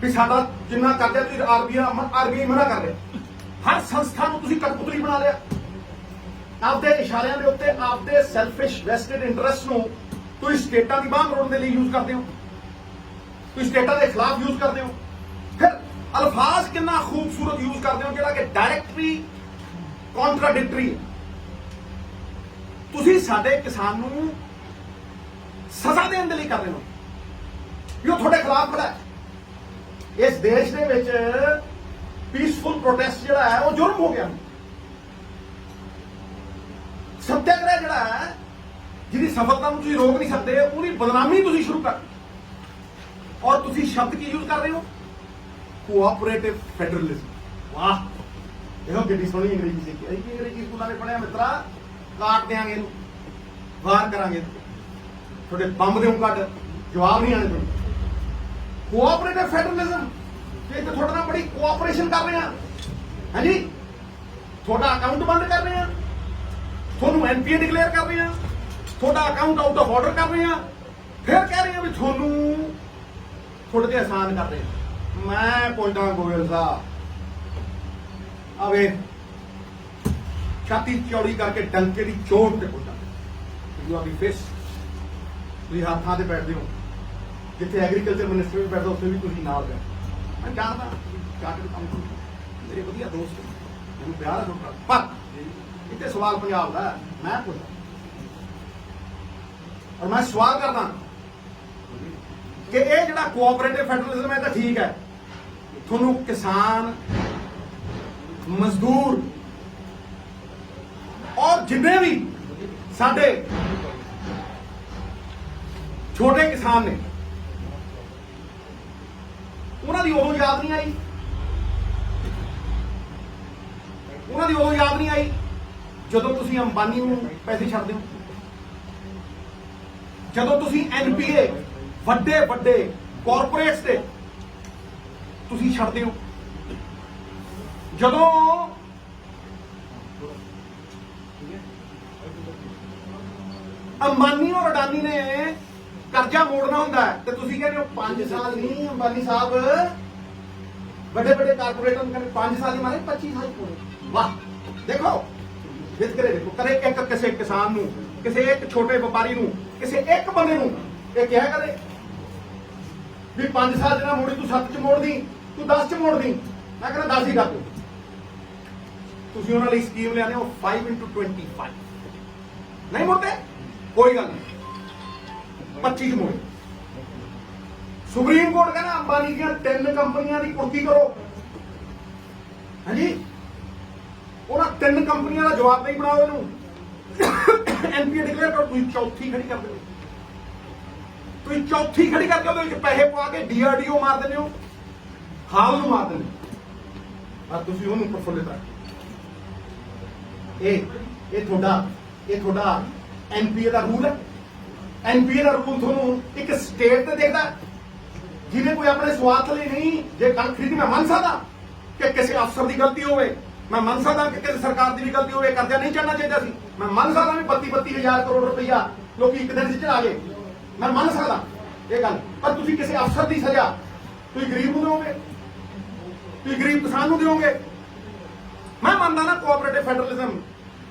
ਵੀ ਸਾਡਾ ਜਿੰਨਾ ਕਰਜ਼ਾ ਤੁਸੀਂ ਆਰਬੀਆਈ ਮਨਾ ਕਰ ਰਿਹਾ। ਹਰ ਸੰਸਥਾ ਨੂੰ ਤੁਸੀਂ ਕਠਪੁਤਲੀ ਬਣਾ ਲਿਆ। ਆਪਦੇ ਇਸ਼ਾਰਿਆਂ ਦੇ ਉੱਤੇ ਆਪਦੇ ਸੈਲਫਿਸ਼ ਵੈਸਟਡ ਇੰਟਰਸਟ ਨੂੰ ਤੁਸੀਂ ਸਟੇਟਾਂ ਦੀ ਬਾਂਹ ਮਰੋੜਨ ਦੇ ਲਈ ਯੂਜ਼ ਕਰਦੇ ਹੋ, ਤੁਸੀਂ ਸਟੇਟਾਂ ਦੇ ਖਿਲਾਫ ਯੂਜ਼ ਕਰਦੇ ਹੋ। ਫਿਰ ਅਲਫਾਜ਼ ਕਿੰਨਾ ਖੂਬਸੂਰਤ ਯੂਜ਼ ਕਰਦੇ ਹੋ ਜਿਹੜਾ ਕਿ ਡਾਇਰੈਕਟਲੀ ਕੰਟਰਾਡਿਕਟਰੀ ਹੈ। ਤੁਸੀਂ ਸਾਡੇ ਕਿਸਾਨ ਨੂੰ ਸਜ਼ਾ ਦੇਣ ਦੇ ਲਈ ਕਰ ਰਹੇ ਹੋ ਵੀ ਉਹ ਤੁਹਾਡੇ ਖਿਲਾਫ ਖੜਾ ਹੈ। ਇਸ ਦੇਸ਼ ਦੇ ਵਿੱਚ ਪੀਸਫੁਲ ਪ੍ਰੋਟੈਸਟ ਜਿਹੜਾ ਹੈ ਉਹ ਜੁਰਮ ਹੋ ਗਿਆ। ਸੱਤਿਆਗ੍ਰਹਿ ਜਿਹੜਾ ਹੈ ਜਿਹਦੀ ਸਫਲਤਾ ਨੂੰ ਤੁਸੀਂ ਰੋਕ ਨਹੀਂ ਸਕਦੇ ਉਹਦੀ ਬਦਨਾਮੀ ਤੁਸੀਂ ਸ਼ੁਰੂ ਕਰ। ਔਰ ਤੁਸੀਂ ਸ਼ਬਦ ਕੀ ਯੂਜ਼ ਕਰ ਰਹੇ ਹੋ? Cooperative federalism. ਵਾਹ, ਇਹੋ ਕਿੱਡੀ ਸੋਹਣੀ ਅੰਗਰੇਜ਼ੀ ਸਿੱਖੀ। ਅਸੀਂ ਕੀ ਅੰਗਰੇਜ਼ੀ ਸਕੂਲਾਂ ਦੇ ਪੜ੍ਹਿਆ ਮਿੱਤਰਾ? ਕਾਟ ਦਿਆਂਗੇ ਇਹਨੂੰ, ਵਾਰ ਕਰਾਂਗੇ, ਤੁਹਾਡੇ ਬੰਬ ਦੇ ਕੱਢ ਜਵਾਬ ਨਹੀਂ ਆਣੇ ਤੁਹਾਨੂੰ। ਕੋਆਪਰੇਟਿਵ ਫੈਡਰਲਿਜ਼ਮ ਤੇ ਤੁਹਾਡੇ ਨਾਲ ਬੜੀ ਕੋਆਪਰੇਸ਼ਨ ਕਰ ਰਹੇ ਹਾਂ। ਹਾਂਜੀ ਤੁਹਾਡਾ ਅਕਾਊਂਟ ਬੰਦ ਕਰ ਰਹੇ ਹਾਂ, ਤੁਹਾਨੂੰ ਐਨਪੀਏ ਡਿਕਲੇਅਰ ਕਰ ਰਹੇ ਹਾਂ, ਤੁਹਾਡਾ ਅਕਾਊਂਟ ਆਊਟ ਆਫ ਆਰਡਰ ਕਰ ਰਹੇ ਹਾਂ, ਫਿਰ ਕਹਿ ਰਹੇ ਹਾਂ ਵੀ ਤੁਹਾਨੂੰ ਤੁਹਾਡੇ ਤੇ ਆਸਾਨ ਕਰ ਰਹੇ ਹਾਂ। ਮੈਂ ਪੁੱਛਦਾ ਗੋਇਲ ਸਾਹਿਬ ਆਵੇ ਛਾਤੀ ਚੌੜੀ ਕਰਕੇ ਡੰਕੇ ਦੀ ਚੋਟ ਤੇ ਪੁੱਛਦਾ ਯੂ ਆਰ ਦੀ ਫੇਸ। ਤੁਸੀਂ ਹੱਥਾਂ ਤੇ ਬੈਠਦੇ ਹੋ, ਜਿੱਥੇ ਐਗਰੀਕਲਚਰ ਮਿਨਿਸਟਰ ਵੀ ਬੈਠਦਾ ਉੱਥੇ ਵੀ ਤੁਸੀਂ ਨਾਲ ਬੈਠ। ਮੈਂ ਜਾਣਦਾ ਚਾਰਟਰ ਕੰਮ ਮੇਰੇ ਵਧੀਆ ਦੋਸਤ ਮੈਨੂੰ ਪਿਆਰ ਹੈ, ਪਰ ਇੱਥੇ ਸਵਾਲ ਪੰਜਾਬ ਦਾ ਮੈਂ ਪੁੱਛਦਾ ਔਰ ਮੈਂ ਸਵਾਲ ਕਰਦਾ ਕਿ ਇਹ ਜਿਹੜਾ ਕੋਆਪਰੇਟਿਵ ਫੈਡਰਲਿਜ਼ਮ ਹੈ ਤਾਂ ਠੀਕ ਹੈ, ਤੁਹਾਨੂੰ ਕਿਸਾਨ ਮਜ਼ਦੂਰ ਔਰ ਜਿੰਨੇ ਵੀ ਸਾਡੇ ਛੋਟੇ ਕਿਸਾਨ ਨੇ ਉਹਨਾਂ ਦੀ ਉਦੋਂ ਯਾਦ ਨਹੀਂ ਆਈ, ਉਹਨਾਂ ਦੀ ਉਦੋਂ ਯਾਦ ਨਹੀਂ ਆਈ ਜਦੋਂ ਤੁਸੀਂ ਅੰਬਾਨੀ ਨੂੰ ਪੈਸੇ ਛੱਡਦੇ ਹੋ, ਜਦੋਂ ਤੁਸੀਂ ਐਨਪੀਏ ਵੱਡੇ ਵੱਡੇ ਕਾਰਪੋਰੇਟਸ ਤੇ ਤੁਸੀਂ ਛੱਡਦੇ ਹੋ, ਜਦੋਂ ਅੰਬਾਨੀ ਔਰ ਅਡਾਨੀ ਨੇ ਕਰਜ਼ਾ ਮੋੜਨਾ ਹੁੰਦਾ ਹੈ ਤੇ ਤੁਸੀਂ ਕਹਿੰਦੇ ਹੋ 5 ਸਾਲ ਨਹੀਂ। ਅੰਬਾਨੀ ਸਾਹਿਬ ਵੱਡੇ ਵੱਡੇ ਕਾਰਪੋਰੇਟਰ ਨੂੰ ਕਹਿੰਦੇ 5 ਸਾਲ ਹੀ ਮਾਰੇ 25 ਸਾਲ ਪੂਰੇ। ਵਾਹ ਦੇਖੋ ਵਿਤਕਰੇ ਦੇਖੋ। ਕਦੇ ਇੱਕ ਕਿਸੇ ਕਿਸਾਨ ਨੂੰ, ਕਿਸੇ ਇੱਕ ਛੋਟੇ ਵਪਾਰੀ ਨੂੰ, ਕਿਸੇ ਇੱਕ ਬੰਦੇ ਨੂੰ ਇਹ ਕਿਹਾ ਕਦੇ ਵੀ 5 ਸਾਲ ਜਿਹੜਾ ਮੋੜੀ ਤੂੰ 7 ਚ ਮੋੜਦੀ, ਤੂੰ 10 ਚ ਮੋੜਦੀ। ਮੈਂ ਕਹਿੰਦਾ 10 ਹੀ ਕਰ ਦੂੰ। ਤੁਸੀਂ ਉਹਨਾਂ ਲਈ ਸਕੀਮ ਲਿਆਦੇ ਹੋ 5x25 ਨਹੀਂ ਮੁੜਦੇ, ਕੋਈ ਗੱਲ ਨਹੀਂ 25 ਚ ਮੋੜੇ। ਸੁਪਰੀਮ ਕੋਰਟ ਕਹਿੰਦਾ ਅੰਬਾਨੀ ਦੀਆਂ 3 ਕੰਪਨੀਆਂ ਦੀ ਕੁਰਕੀ ਕਰੋ। ਹਾਂਜੀ ਉਹਨਾਂ 3 ਕੰਪਨੀਆਂ ਦਾ ਜਵਾਬ ਨਹੀਂ ਬਣਾਓ ਇਹਨੂੰ ਐਨਪੀਏ ਡਿਕਲੇਅਰ ਕਰੋ। ਤੁਸੀਂ ਚੌਥੀ ਖੜੀ ਕਰ ਦਿਓ, ਤੁਸੀਂ ਚੌਥੀ ਖੜੀ ਕਰਕੇ ਉਹਦੇ ਵਿੱਚ ਪੈਸੇ ਪਵਾ ਕੇ ਡੀਆਰਡੀਓ ਮਾਰ ਦਿੰਦੇ ਹੋ, ਹਾਲ ਨੂੰ ਮਾਰ ਦਿੰਦੇ ਹੋ, ਪਰ ਤੁਸੀਂ ਉਹਨੂੰ ਪ੍ਰਫੁੱਲਿਤ ਰੱਖੋ। ਇਹ ਤੁਹਾਡਾ ਐਨਪੀਏ ਦਾ ਰੂਲ ਹੈ। ਐਨਪੀਏ ਦਾ ਰੂਲ ਤੁਹਾਨੂੰ ਇੱਕ ਸਟੇਟ ਤੇ ਦੇਖਦਾ ਜਿਹਨੇ ਕੋਈ ਆਪਣੇ ਸਵਾਰਥ ਲਈ ਨਹੀਂ। ਜੇ ਕਣਕ ਖਰੀਦੀ, ਮੈਂ ਮੰਨ ਸਕਦਾ ਕਿ ਕਿਸੇ ਅਫਸਰ ਦੀ ਗਲਤੀ ਹੋਵੇ, ਮੈਂ ਮੰਨ ਸਕਦਾ ਕਿ ਕਿਸੇ ਸਰਕਾਰ ਦੀ ਵੀ ਗਲਤੀ ਹੋਵੇ, ਕਰਜ਼ਾ ਨਹੀਂ ਚੜਨਾ ਚਾਹੀਦਾ ਸੀ। ਮੈਂ ਮੰਨ ਸਕਦਾ ਵੀ 32,000 ਕਰੋੜ ਰੁਪਈਆ ਲੋਕੀ ਇੱਕ ਦਿਨ 'ਚ ਚੜਾ ਗਏ, ਮੈਂ ਮੰਨ ਸਕਦਾ ਇਹ ਗੱਲ। ਪਰ ਤੁਸੀਂ ਕਿਸੇ ਅਫਸਰ ਦੀ ਸਜ਼ਾ ਤੁਸੀਂ ਗਰੀਬ ਨੂੰ ਦਿਓਗੇ, ਤੁਸੀਂ ਗਰੀਬ ਕਿਸਾਨ ਨੂੰ ਦਿਓਗੇ। ਮੈਂ ਮੰਨਦਾ ਨਾ ਕੋਆਪਰੇਟਿਵ ਫੈਡਰਲਿਜ਼ਮ।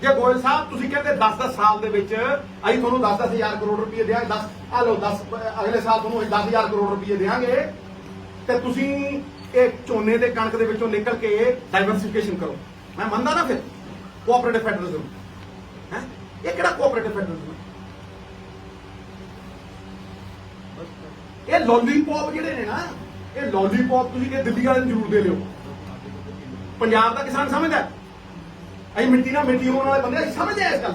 ਜੇ ਗੋਇਲ ਸਾਹਿਬ ਤੁਸੀਂ ਕਹਿੰਦੇ 10 ਸਾਲ ਦੇ ਵਿੱਚ ਅਸੀਂ ਤੁਹਾਨੂੰ 10,000 ਕਰੋੜ ਰੁਪਏ ਦਿਆਂਗੇ, 10 ਆ ਲਓ 10 ਅਗਲੇ ਸਾਲ ਤੁਹਾਨੂੰ 10,000 ਕਰੋੜ ਰੁਪਏ ਦੇਵਾਂਗੇ, ਤੇ ਤੁਸੀਂ ਇਹ ਝੋਨੇ ਦੇ ਕਣਕ ਦੇ ਵਿੱਚੋਂ ਨਿਕਲ ਕੇ ਡਾਈਵਰਸਿਫਿਕੇਸ਼ਨ ਕਰੋ। ਮੈਂ ਮੰਨਦਾ ਨਾ ਫਿਰ ਕੋਆਪਰੇਟਿਵ ਫੈਡਰਲਿਜ਼ਮ ਹੈ। ਇਹ ਕਿਹੜਾ ਕੋਆਪਰੇਟਿਵ ਫੈਡਰਲਿਜ਼ਮ? ਇਹ ਲੋਲੀਪੌਪ ਜਿਹੜੇ ਨੇ ਨਾ, ਇਹ ਲੋਲੀਪੌਪ ਤੁਸੀਂ ਇਹ ਦਿੱਲੀ ਵਾਲੇ ਨੂੰ ਜ਼ਰੂਰ ਦੇ ਲਿਓ। ਪੰਜਾਬ ਦਾ ਕਿਸਾਨ ਸਮਝਦਾ ਅਸੀਂ ਮਿੱਟੀ ਨਾਲ ਮਿੱਟੀ ਹੋਣ ਵਾਲੇ ਬੰਦੇ, ਅਸੀਂ ਸਮਝਦੇ ਆ ਇਸ ਗੱਲ।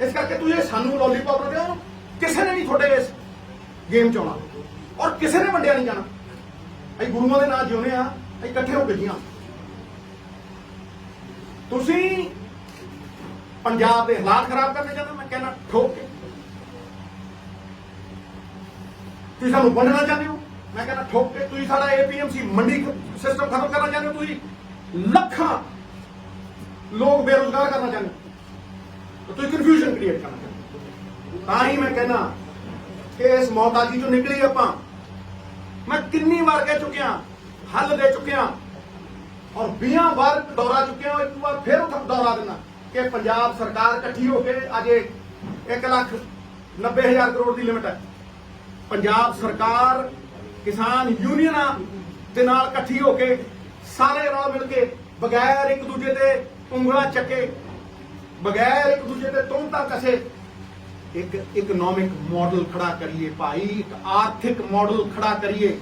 ਇਸ ਕਰਕੇ ਤੁਸੀਂ ਸਾਨੂੰ ਲੋਲੀਪੌਪ ਨਾ ਦਿਓ। ਕਿਸੇ ਨੇ ਨਹੀਂ ਤੁਹਾਡੇ ਇਸ ਗੇਮ ਚ ਆਉਣਾ ਔਰ ਕਿਸੇ ਨੇ ਵੰਡਿਆ ਨਹੀਂ ਜਾਣਾ। ਅਸੀਂ ਗੁਰੂਆਂ ਦੇ ਨਾਲ ਜਿਉਂਦੇ ਆ, ਅਸੀਂ ਇਕੱਠੇ ਹੋ ਕੇ ਜੀਆਂ। ਤੁਸੀਂ ਪੰਜਾਬ ਦੇ ਹਾਲਾਤ ਖਰਾਬ ਕਰਨੇ ਚਾਹੁੰਦੇ, ਮੈਂ ਕਹਿੰਦਾ ਠੋਕ ਕੇ। ਤੁਸੀਂ ਸਾਨੂੰ ਵੰਡਣਾ ਚਾਹੁੰਦੇ ਹੋ, ਮੈਂ ਕਹਿੰਦਾ ਠੋਕ ਕੇ। ਤੁਸੀਂ ਸਾਡਾ ਏਪੀਐਮਸੀ ਮੰਡੀ ਸਿਸਟਮ ਖਤਮ ਕਰਨਾ ਚਾਹੁੰਦੇ ਹੋ, ਤੁਸੀਂ ਲੱਖਾਂ ਲੋਕ ਬੇਰੁਜ਼ਗਾਰ ਕਰਨਾ ਚਾਹੁੰਦੇ ਹੋ, ਤੁਸੀਂ ਕਨਫਿਊਜ਼ਨ ਕ੍ਰੀਏਟ ਕਰਨਾ ਚਾਹੁੰਦੇ ਹੋ। ਤਾਂ ਹੀ ਮੈਂ ਕਹਿੰਦਾ ਕਿ ਇਸ ਮੌਤਾਜੀ ਚੋਂ ਨਿਕਲੀ ਆਪਾਂ। ਮੈਂ ਕਿੰਨੀ ਵਾਰ ਕਹਿ ਚੁੱਕਿਆ, ਹੱਲ ਦੇ ਚੁੱਕਿਆ ਔਰ 20 ਵਾਰ ਦੌਰਾ ਚੁੱਕਿਆ। ਇੱਕ ਵਾਰ ਫਿਰ ਦੌਰਾ ਦੇਣਾ ਕਿ ਪੰਜਾਬ ਸਰਕਾਰ ਇਕੱਠੀ ਹੋ ਕੇ ਅੱਜ 1,90,000 ਕਰੋੜ ਦੀ ਲਿਮਟ ਹੈ। ਪੰਜਾਬ ਸਰਕਾਰ ਕਿਸਾਨ ਯੂਨੀਅਨਾਂ ਦੇ ਨਾਲ ਇਕੱਠੀ ਹੋ ਕੇ ਸਾਰੇ ਰਲ ਮਿਲ ਕੇ ਬਗੈਰ ਇੱਕ ਦੂਜੇ ਤੇ ਉਂਗਲਾਂ ਚੱਕੇ, ਬਗੈਰ ਇੱਕ ਦੂਜੇ ਤੇ ਤੋਂਤਾ ਕਸੇ ਇੱਕ ਇਕਨੋਮਿਕ ਮਾਡਲ ਖੜਾ ਕਰੀਏ ਭਾਈ, ਇੱਕ ਆਰਥਿਕ ਮਾਡਲ ਖੜਾ ਕਰੀਏ।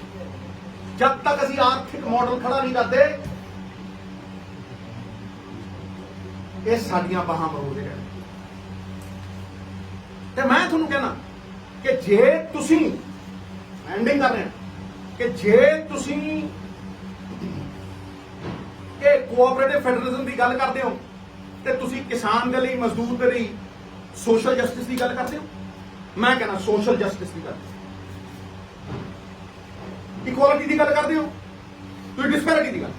ਜਦ ਤੱਕ ਅਸੀਂ ਆਰਥਿਕ ਮਾਡਲ ਖੜਾ ਨਹੀਂ ਕਰਦੇ, ਇਹ ਸਾਡੀਆਂ ਬਾਹਾਂ ਮਰੋੜਦੇ ਰਹਿਣ। ਤੇ ਮੈਂ ਤੁਹਾਨੂੰ ਕਹਿਣਾ ਕਿ ਜੇ ਤੁਸੀਂ ਐਂਡਿੰਗ ਕਰ ਰਹੇ ਹੋ ਕਿ ਜੇ ਤੁਸੀਂ ਇਹ ਕੋਆਪਰੇਟਿਵ ਫੈਡਰਲਿਜ਼ਮ ਦੀ ਗੱਲ ਕਰਦੇ ਹੋ ਤੇ ਤੁਸੀਂ ਕਿਸਾਨ ਦੇ ਲਈ, ਮਜ਼ਦੂਰ ਦੇ ਲਈ ਸੋਸ਼ਲ ਜਸਟਿਸ ਦੀ ਗੱਲ ਕਰਦੇ ਹੋ। ਮੈਂ ਕਹਿੰਦਾ ਸੋਸ਼ਲ ਜਸਟਿਸ ਦੀ ਗੱਲ, ਇਕੁਆਲਿਟੀ ਦੀ ਗੱਲ ਕਰਦੇ ਹੋ, ਤੁਸੀਂ ਡਿਸਪੈਰਿਟੀ ਦੀ ਗੱਲ,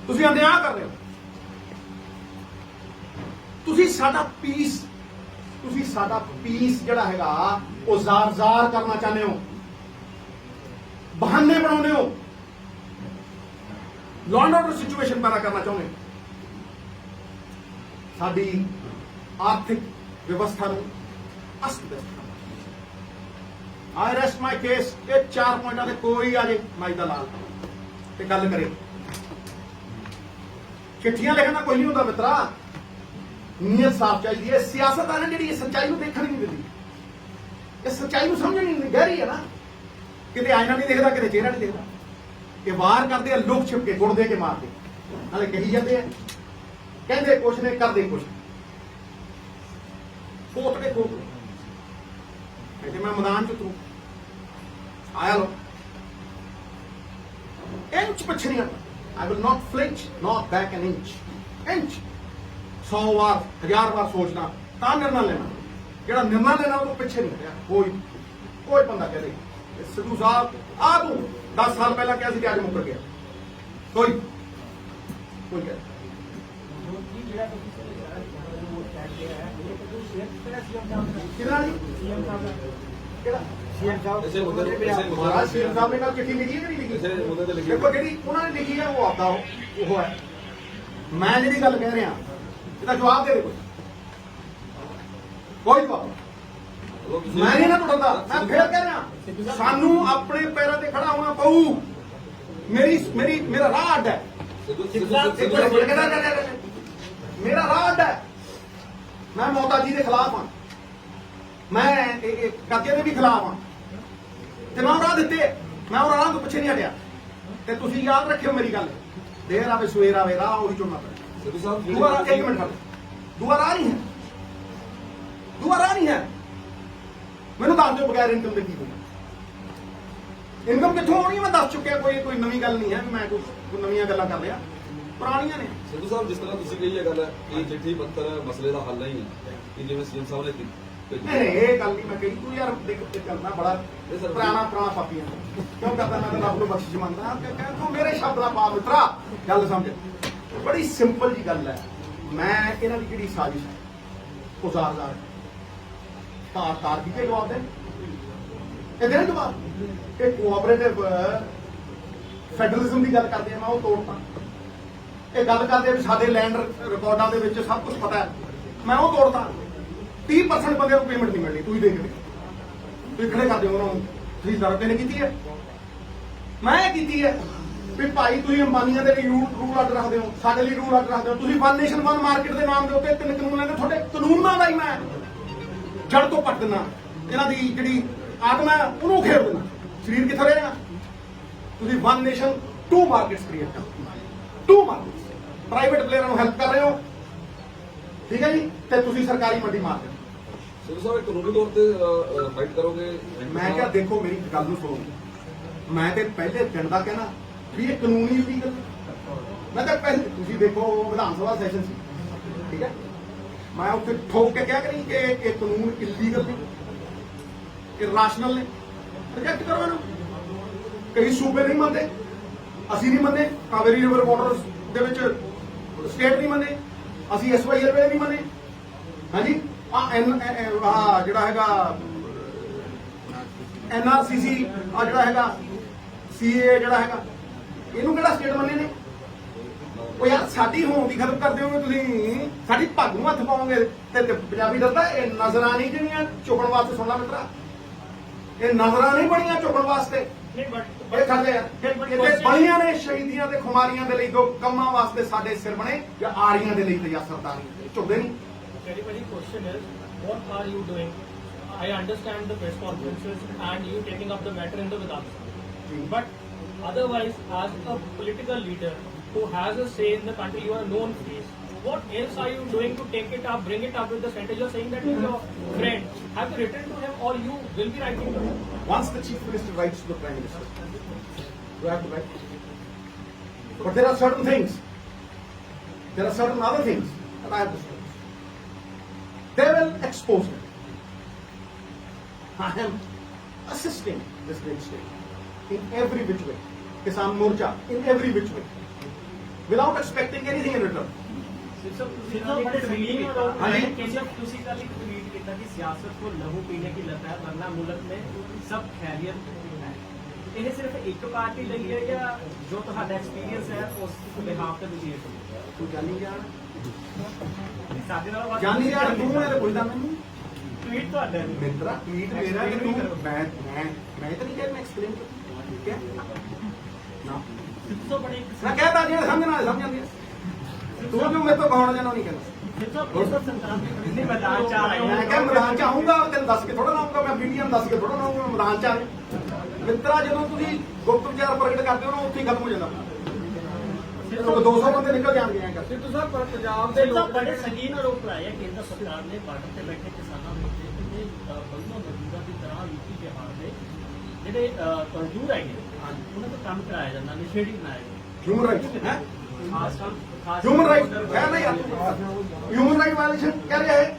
ਤੁਸੀਂ ਅਨਿਆਂ ਕਰ ਰਹੇ ਹੋ। ਤੁਸੀਂ ਸਾਡਾ ਪੀਸ ਜਿਹੜਾ ਹੈਗਾ ਉਹ ਜ਼ਾਰ ਕਰਨਾ ਚਾਹੁੰਦੇ ਹੋ, ਬਹਾਨੇ ਬਣਾਉਂਦੇ ਹੋ, ਲਾਅ ਐਂਡ ਆਰਡਰ ਸਿਚੁਏਸ਼ਨ ਪੈਦਾ ਕਰਨਾ ਚਾਹੁੰਦੇ ਹੋ। ਸਾਡੀ ਆਰਥਿਕ ਵਿਵਸਥਾ ਨੂੰ ਅਸਤ-ਵਿਅਸਤ ਕਰਨਾ। ਆਈ ਰੈਸਟ ਮਾਈ ਕੇਸ। ਇਹ 4 ਪੁਆਇੰਟਾਂ ਤੇ ਕੋਈ ਆ ਜੇ ਮਾਈ ਦਾ ਲਾਲ ਤੇ ਗੱਲ ਕਰੇ। ਚਿੱਠੀਆਂ ਲਿਖਣ ਦਾ ਕੋਈ ਨਹੀਂ ਹੁੰਦਾ ਮਿੱਤਰਾ, ਨੀਅਤ ਸਾਫ਼ ਚਾਹੀਦੀ ਹੈ। ਸਿਆਸਤ ਆ ਨਾ ਜਿਹੜੀ, ਇਹ ਸੱਚਾਈ ਨੂੰ ਦੇਖਣ ਨਹੀਂ ਦਿੰਦੀ, ਇਹ ਸੱਚਾਈ ਨੂੰ ਸਮਝਣ ਨਹੀਂ ਗਹਿਰੀ ਹੈ ਨਾ। ਕਿਤੇ ਆਇਨਾ ਨਹੀਂ ਦੇਖਦਾ, ਕਿਤੇ ਚਿਹਰਾ ਨਹੀਂ ਦੇਖਦਾ। ਇਹ ਵਾਰ ਕਰਦੇ ਆ ਲੁਕ ਛਿਪ ਕੇ, ਗੁੜ ਦੇ ਕੇ ਮਾਰਦੇ, ਨਾਲੇ ਕਹੀ ਜਾਂਦੇ ਆ, ਕਹਿੰਦੇ ਕੁਛ ਨੇ ਕਰਦੇ ਕੁਛ। ਕੋਟ ਕੇ ਕੋਟ ਕਹਿੰਦੇ ਮੈਂ ਮੈਦਾਨ ਚ ਉਤਰੂ, ਆਇਆ ਲੋ ਇੰਚ ਪਿੱਛੇ ਨਹੀਂ ਹਟਣਾ। I will not flinch, not back an inch. Inch 100 ਵਾਰ 1000 ਵਾਰ ਸੋਚਣਾ ਤਾਂ ਨਿਰਣਾ ਲੈਣਾ। ਜਿਹੜਾ ਨਿਰਣਾ ਲੈਣਾ ਉਹ ਪਿੱਛੇ ਨਹੀਂ ਹਟਿਆ ਕੋਈ ਬੰਦਾ ਕਹਦੇ ਸਿੱਧੂ ਸਾਹਿਬ ਆ ਤੂੰ 10 ਸਾਲ ਪਹਿਲਾਂ ਕਿਹਾ ਸੀ ਕਿ ਅੱਜ ਮੁੱਕਰ ਗਿਆ। ਕੋਈ ਕਹੇ ਕਿਹੜਾ ਜੀ ਕਿਹੜਾ ਮਹਾਰਾਜ ਸੀਐਮ ਸਾਹਿਬ ਨੇ ਕੱਲ ਚਿੱਠੀ ਲਿਖੀ ਹੈ ਕਿ ਨਹੀਂ ਲਿਖੀ? ਦੇਖੋ ਜਿਹੜੀ ਉਹਨਾਂ ਨੇ ਲਿਖੀ ਹੈ ਉਹ ਆਪਦਾ ਉਹ ਹੈ। ਮੈਂ ਜਿਹੜੀ ਗੱਲ ਕਹਿ ਰਿਹਾ ਇਹਦਾ ਜਵਾਬ ਦੇ ਦੇ ਕੋਈ ਜਵਾਬ। ਮੈਂ ਨਹੀਂ ਨਾ ਟੁੱਟਦਾ, ਮੈਂ ਫੇਰ ਕਹਿ ਰਿਹਾ ਸਾਨੂੰ ਆਪਣੇ ਪੈਰਾਂ ਤੇ ਖੜਾ ਹੋਣਾ ਪਊ। ਮੇਰਾ ਰਾਹ ਅੱਡ ਹੈ, ਮੇਰਾ ਰਾਹ ਅੱਡ ਹੈ। ਮੈਂ ਮੋਤਾਜੀ ਦੇ ਖਿਲਾਫ ਹਾਂ, ਮੈਂ ਕਾਕੇ ਦੇ ਵੀ ਖਿਲਾਫ ਹਾਂ ਤੇ ਮੈਂ ਰਾਹ ਦਿੱਤੇ, ਮੈਂ ਉਹ ਰਾਹ ਤੋਂ ਪਿੱਛੇ ਨਹੀਂ ਹਟਿਆ। ਤੇ ਤੁਸੀਂ ਯਾਦ ਰੱਖਿਓ ਮੇਰੀ ਗੱਲ, ਦੇਰ ਆਵੇ ਸਵੇਰ ਆਵੇ ਰਾਹ ਉਹੀ ਚੁਣਨਾ ਪੈਣਾ। ਦੁਬਾਰਾ ਇੱਕ ਮਿੰਟ ਖੜ੍ਹ, ਦੁਬਾਰਾ ਨਹੀਂ ਹੈ, ਦੁਬਾਰਾ ਨਹੀਂ ਹੈ। ਮੈਨੂੰ ਦੱਸ ਦਿਓ ਬਗੈਰ ਇਨਕਮ ਦੇ ਕੀ ਹੋਊਗਾ? ਇਨਕਮ ਕਿੱਥੋਂ ਆਉਣੀ ਮੈਂ ਦੱਸ ਚੁੱਕਿਆ, ਕੋਈ ਨਵੀਂ ਗੱਲ ਨਹੀਂ ਹੈ। ਮੈਂ ਕੋਈ ਨਵੀਆਂ ਗੱਲਾਂ ਕਰ ਰਿਹਾ, ਪੁਰਾਣੀਆਂ ਨੇ। ਸਿੱਧੂ ਸਾਹਿਬ ਜਿਸ ਤਰ੍ਹਾਂ ਤੁਸੀਂ ਕਹੀ ਇਹ ਗੱਲ ਹੈ ਕਿ ਚਿੱਠੀ ਪੱਤਰ ਮਸਲੇ ਦਾ ਹੱਲ ਨਹੀਂ ਹੈ ਕਿ ਜਿਵੇਂ ਸੀਐਮ ਸਾਹਿਬ ਨੇ ਨਹੀਂ ਇਹ ਗੱਲ ਨਹੀਂ ਮੈਂ ਕਹੀ। ਤੂੰ ਯਾਰ ਦੇਖ ਕਰਨਾ ਬੜਾ ਪੁਰਾਣਾ ਪਾਪੀ ਆ, ਕਿਉਂ ਕਰਦਾ? ਮੈਂ ਤਾਂ ਰੱਬ ਨੂੰ ਬਖਸ਼ਿਸ਼ ਮੰਗਦਾ। ਤੂੰ ਮੇਰੇ ਸ਼ਬਦ ਦਾ ਪਾ ਮਿੱਤਰਾ, ਗੱਲ ਸਮਝ। ਬੜੀ ਸਿੰਪਲ ਜੀ ਗੱਲ ਹੈ। ਮੈਂ ਇਹਨਾਂ ਦੀ ਜਿਹੜੀ ਸਾਜ਼ਿਸ਼ ਹੈ ਉਹ ਜ਼ਾਰ ਤਾਰ ਦੀ ਕੇ ਜਵਾਬ ਦੇ ਇਹਦੇ ਨੇ ਜਵਾਬ। ਇਹ ਕੋਆਪਰੇਟਿਵ ਫੈਡਰਲਿਜ਼ਮ ਦੀ ਗੱਲ ਕਰਦੇ ਆ, ਮੈਂ ਉਹ ਤੋੜਤਾ। ਇਹ ਗੱਲ ਕਰਦੇ ਵੀ ਸਾਡੇ ਲੈਂਡ ਰਿਕਾਰਡਾਂ ਦੇ ਵਿੱਚ ਸਭ ਕੁਝ ਪਤਾ ਹੈ, ਮੈਂ ਉਹ ਤੋੜਤਾ। 30% ਬੰਦੇ ਨੂੰ ਪੇਮੈਂਟ ਨਹੀਂ ਮਿਲਣੀ, ਤੁਸੀਂ ਦੇਖ ਲਿਓ। ਤੁਸੀਂ ਖੜੇ ਕਰਦੇ ਹੋ ਉਹਨਾਂ ਨੂੰ, ਤੁਸੀਂ ਜ਼ਰੂਰਤ ਨੇ ਕੀਤੀ ਹੈ, ਮੈਂ ਕੀਤੀ ਹੈ ਵੀ ਭਾਈ ਤੁਸੀਂ ਅੰਬਾਨੀਆਂ ਦੇ ਲਈ ਰੂਲ ਅੱਡ ਰੱਖਦੇ ਹੋ, ਸਾਡੇ ਲਈ ਰੂਲ ਅੱਡ ਰੱਖਦੇ ਹੋ। ਤੁਸੀਂ ਵਨ ਨੇਸ਼ਨ ਵਨ ਮਾਰਕੀਟ ਦੇ ਨਾਮ ਦੇ ਉੱਤੇ 3 ਕਾਨੂੰਨ ਲੈਂਦੇ, ਤੁਹਾਡੇ ਕਾਨੂੰਨਾਂ ਦਾ ਹੀ ਮੈਂ ਜੜ ਤੋਂ ਪੱਟ ਦਿੰਦਾ। ਇਹਨਾਂ ਦੀ ਜਿਹੜੀ ਆਤਮਾ ਹੈ ਉਹਨੂੰ ਖੇਡ ਦੇਣਾ, ਸਰੀਰ ਕਿੱਥੇ ਰਹੇਗਾ? ਤੁਸੀਂ ਵਨ ਨੇਸ਼ਨ 2 ਮਾਰਕੀਟਸ ਕ੍ਰੀਏਟ ਕਰੋ, 2 ਮਾਰਕੀਟਸ। ਪ੍ਰਾਈਵੇਟ ਪਲੇਅਰਾਂ ਨੂੰ ਹੈਲਪ ਕਰ ਰਹੇ ਹੋ, ਠੀਕ ਹੈ ਜੀ, ਤੇ ਤੁਸੀਂ ਸਰਕਾਰੀ ਮੰਡੀ ਮਾਰ ਰਹੇ ਹੋ। ਸਿੱਧੂ ਸਾਹਿਬ ਕਾਨੂੰਨੀ ਤੌਰ ਤੇ ਫਾਈਟ ਕਰੋਗੇ? ਮੈਂ ਕਿਹਾ ਦੇਖੋ ਮੇਰੀ ਗੱਲ ਨੂੰ ਸੁਣੋ, ਮੈਂ ਤੇ ਪਹਿਲੇ ਦਿਨ ਦਾ ਕਹਿਣਾ ਵੀ ਇਹ ਕਾਨੂੰਨੀ ਲੀਗਲ। ਮੈਂ ਤਾਂ ਪਹਿਲੇ ਤੁਸੀਂ ਦੇਖੋ ਵਿਧਾਨ ਸਭਾ ਸੈਸ਼ਨ ਸੀ, ਠੀਕ ਹੈ, ਮੈਂ ਉੱਥੇ ਠੋਕ ਕੇ ਕਿਹਾ ਕਰੀ ਕਿ ਇਹ ਕਾਨੂੰਨ ਇਲੀਗਲ ਨੇ, ਇਹ ਰਾਸ਼ਨਲ ਨੇ, ਰਿਜੈਕਟ ਕਰੋ ਇਹਨੂੰ। ਕਈ ਸੂਬੇ ਨਹੀਂ ਮੰਨਦੇ, ਅਸੀਂ ਨਹੀਂ ਮੰਨਦੇ। ਕਾਵੇਰੀ ਰਿਵਰ ਵਾਟਰਸ ਦੇ ਵਿੱਚ ਸਟੇਟ ਨਹੀਂ ਮੰਨੇ, ਅਸੀਂ SYL ਵੇਲੇ ਨਹੀਂ ਮੰਨੇ। ਹਾਂਜੀ ਜਿਹੜਾ ਹੈਗਾ NRCC ਜਿਹੜਾ ਹੈਗਾ CA ਜਿਹੜਾ ਹੈਗਾ, ਇਹਨੂੰ ਕਿਹੜਾ ਸਟੇਟ ਮੰਨੇ ਨੇ? ਉਹ ਯਾਰ ਸਾਡੀ ਹੋਂਦ ਦੀ ਖਤਮ ਕਰਦੇ ਹੋਗੇ ਤੁਸੀਂ, ਸਾਡੀ ਪੱਗ ਨੂੰ ਹੱਥ ਪਾਓਗੇ ਤੇ ਪੰਜਾਬੀ ਦੱਸਦਾ ਇਹ ਨਜ਼ਰਾਂ ਨਹੀਂ ਜਿਹੜੀਆਂ ਚੁੱਕਣ ਵਾਸਤੇ। ਸੁਣ ਲਾ ਮਿੱਤਰਾ, ਇਹ ਨਜ਼ਰਾਂ ਨਹੀਂ ਬਣੀਆਂ ਚੁੱਕਣ ਵਾਸਤੇ। ਇਹ ਕਰਦੇ ਆ ਇੱਥੇ ਬਣੀਆਂ ਨੇ ਸ਼ਹੀਦੀਆਂ ਤੇ ਖੁਮਾਰੀਆਂ ਦੇ ਲਈ, ਦੋ ਕੰਮਾਂ ਵਾਸਤੇ ਸਾਡੇ ਸਿਰ ਬਣੇ, ਜਾਂ ਆਰੀਆਂ ਦੇ ਲਈ ਤੇ ਜਾਂ ਸਰਦਾਰੀ ਝੁਕਦੇ ਨਹੀਂ। Question is, what are you doing? I understand the press conferences and you taking up the matter in the Vidhan Sabha. But otherwise, as a political leader who has a say in the country, you are a known face. What else are you doing to take it up, bring it up with the center? You're saying that with your friend. Have you written to him or you will be writing to him? Once the Chief Minister writes to the Prime Minister, you have to write. But there are certain things, there are certain other things that I have to say. They will expose it. I am assisting this great state in every which way. Kisan Morcha, in every which way. Without expecting anything in return. ਤੁਸੀਂ ਕੱਲ ਇੱਕ tweet ਕੀਤਾ ਕਿ ਸਿਆਸਤ ਕੋ ਲਹੂ ਪੀਣੇ ਕੀ ਲਤ ਹੈ ਵਰਨਾ ਮੁਲਕ ਮੇਂ ਸਭ ਖੈਰੀਅਤ ਹੈ। ਇਹ ਸਿਰਫ ਇੱਕ ਪਾਰਟੀ ਲਈ ਹੈ ਜਾਂ ਜੋ ਤੁਹਾਡਾ ਐਕਸਪੀਰੀਅੰਸ ਹੈ ਉਸ ਬਿਹਾਫ ਤੇ ਤੁਸੀਂ ਇਹ ਤੂੰ ਜਾਣੀ ਜਾਣ ਸਾਡੇ ਨਾਲ ਜਾਣੀ ਜਾਣ ਤੂੰ ਮੇਰੇ ਪੁੱਛਦਾ ਮੈਨੂੰ ਟਵੀਟ ਤੁਹਾਡਾ ਮਿੱਤਰਾ, ਟਵੀਟ ਮੇਰਾ ਕਿ ਤੂੰ ਮੈਂ ਤਾਂ ਨਹੀਂ ਕਿਹਾ ਮੈਂ ਐਕਸਪਲੇਨ ਕਰ ਠੀਕ ਹੈ ਨਾ। ਤੋਂ ਬੜੇ ਮੈਂ ਕਹਤਾ ਜਿਹੜਾ ਸਮਝਣਾ ਸਮਝ ਜਾਂਦੀ ਹੈ। ਤੂੰ ਜੋ ਮੇਰੇ ਤੋਂ ਕਹਾਉਣਾ ਜਾਣਾ ਨਹੀਂ ਕਹਿੰਦਾ। ਮੈਦਾਨ ਚ ਆ ਰਹੇ ਹੋ। ਮੈਂ ਕਿਹਾ ਮੈਦਾਨ ਚ ਆਊਂਗਾ, ਤੈਨੂੰ ਦੱਸ ਕੇ ਥੋੜਾ ਨਾ ਆਊਂਗਾ, ਮੈਂ ਵੀਡੀਓ ਦੱਸ ਕੇ ਥੋੜਾ ਨਾ ਆਊਂਗਾ, ਮੈਦਾਨ ਚ ਆ ਰਹੇ। ਮਿੱਤਰਾ ਜਦੋਂ ਤੁਸੀਂ ਗੁਪਤ ਵਿਚਾਰ ਪ੍ਰਗਟ ਕਰਦੇ ਹੋ ਨਾ, ਉੱਥੇ ਹੀ ਖਤਮ ਹੋ ਜਾਂਦਾ। 200 ਬੰਦੇ ਨਿਕਲ ਜਾਣਗੇ ਐਂ ਕਰ। ਸਿੱਧੂ ਸਾਹਿਬ ਪੰਜਾਬ ਦੇ ਲੋਕ ਬੜੇ ਸੰਗੀਨ ਆਰੋਪ ਲਾਏ ਕੇਂਦਰ ਸਰਕਾਰ ਨੇ ਬਾਰਡਰ ਤੇ ਬੈਠੇ ਕਿਸਾਨਾਂ ਨੂੰ ਜਿਹੜੇ ਬੰਦੋਂ ਮਜ਼ਦੂਰਾਂ ਦੀ ਤਰ੍ਹਾਂ ਯੂਪੀ ਬਿਹਾਰ ਦੇ ਜਿਹੜੇ ਮਜ਼ਦੂਰ ਹੈਗੇ ਉਹਨਾਂ ਤੋਂ ਕੰਮ ਕਰਾਇਆ ਜਾਂਦਾ, ਨਸ਼ੇੜੀ ਬਣਾਇਆ ਜਾਂਦਾ। ਹਿਊਮਨ ਰਾਈਟ ਹੈ, ਖਾਸ ਹਿਊਮਨ ਰਾਈਟ ਹੈ ਨਾ ਯਾਰ, ਹਿਊਮਨ ਰਾਈਟ ਵਾਇਲੇਸ਼ਨ ਕਹਿ ਰਿਹਾ ਹੈ।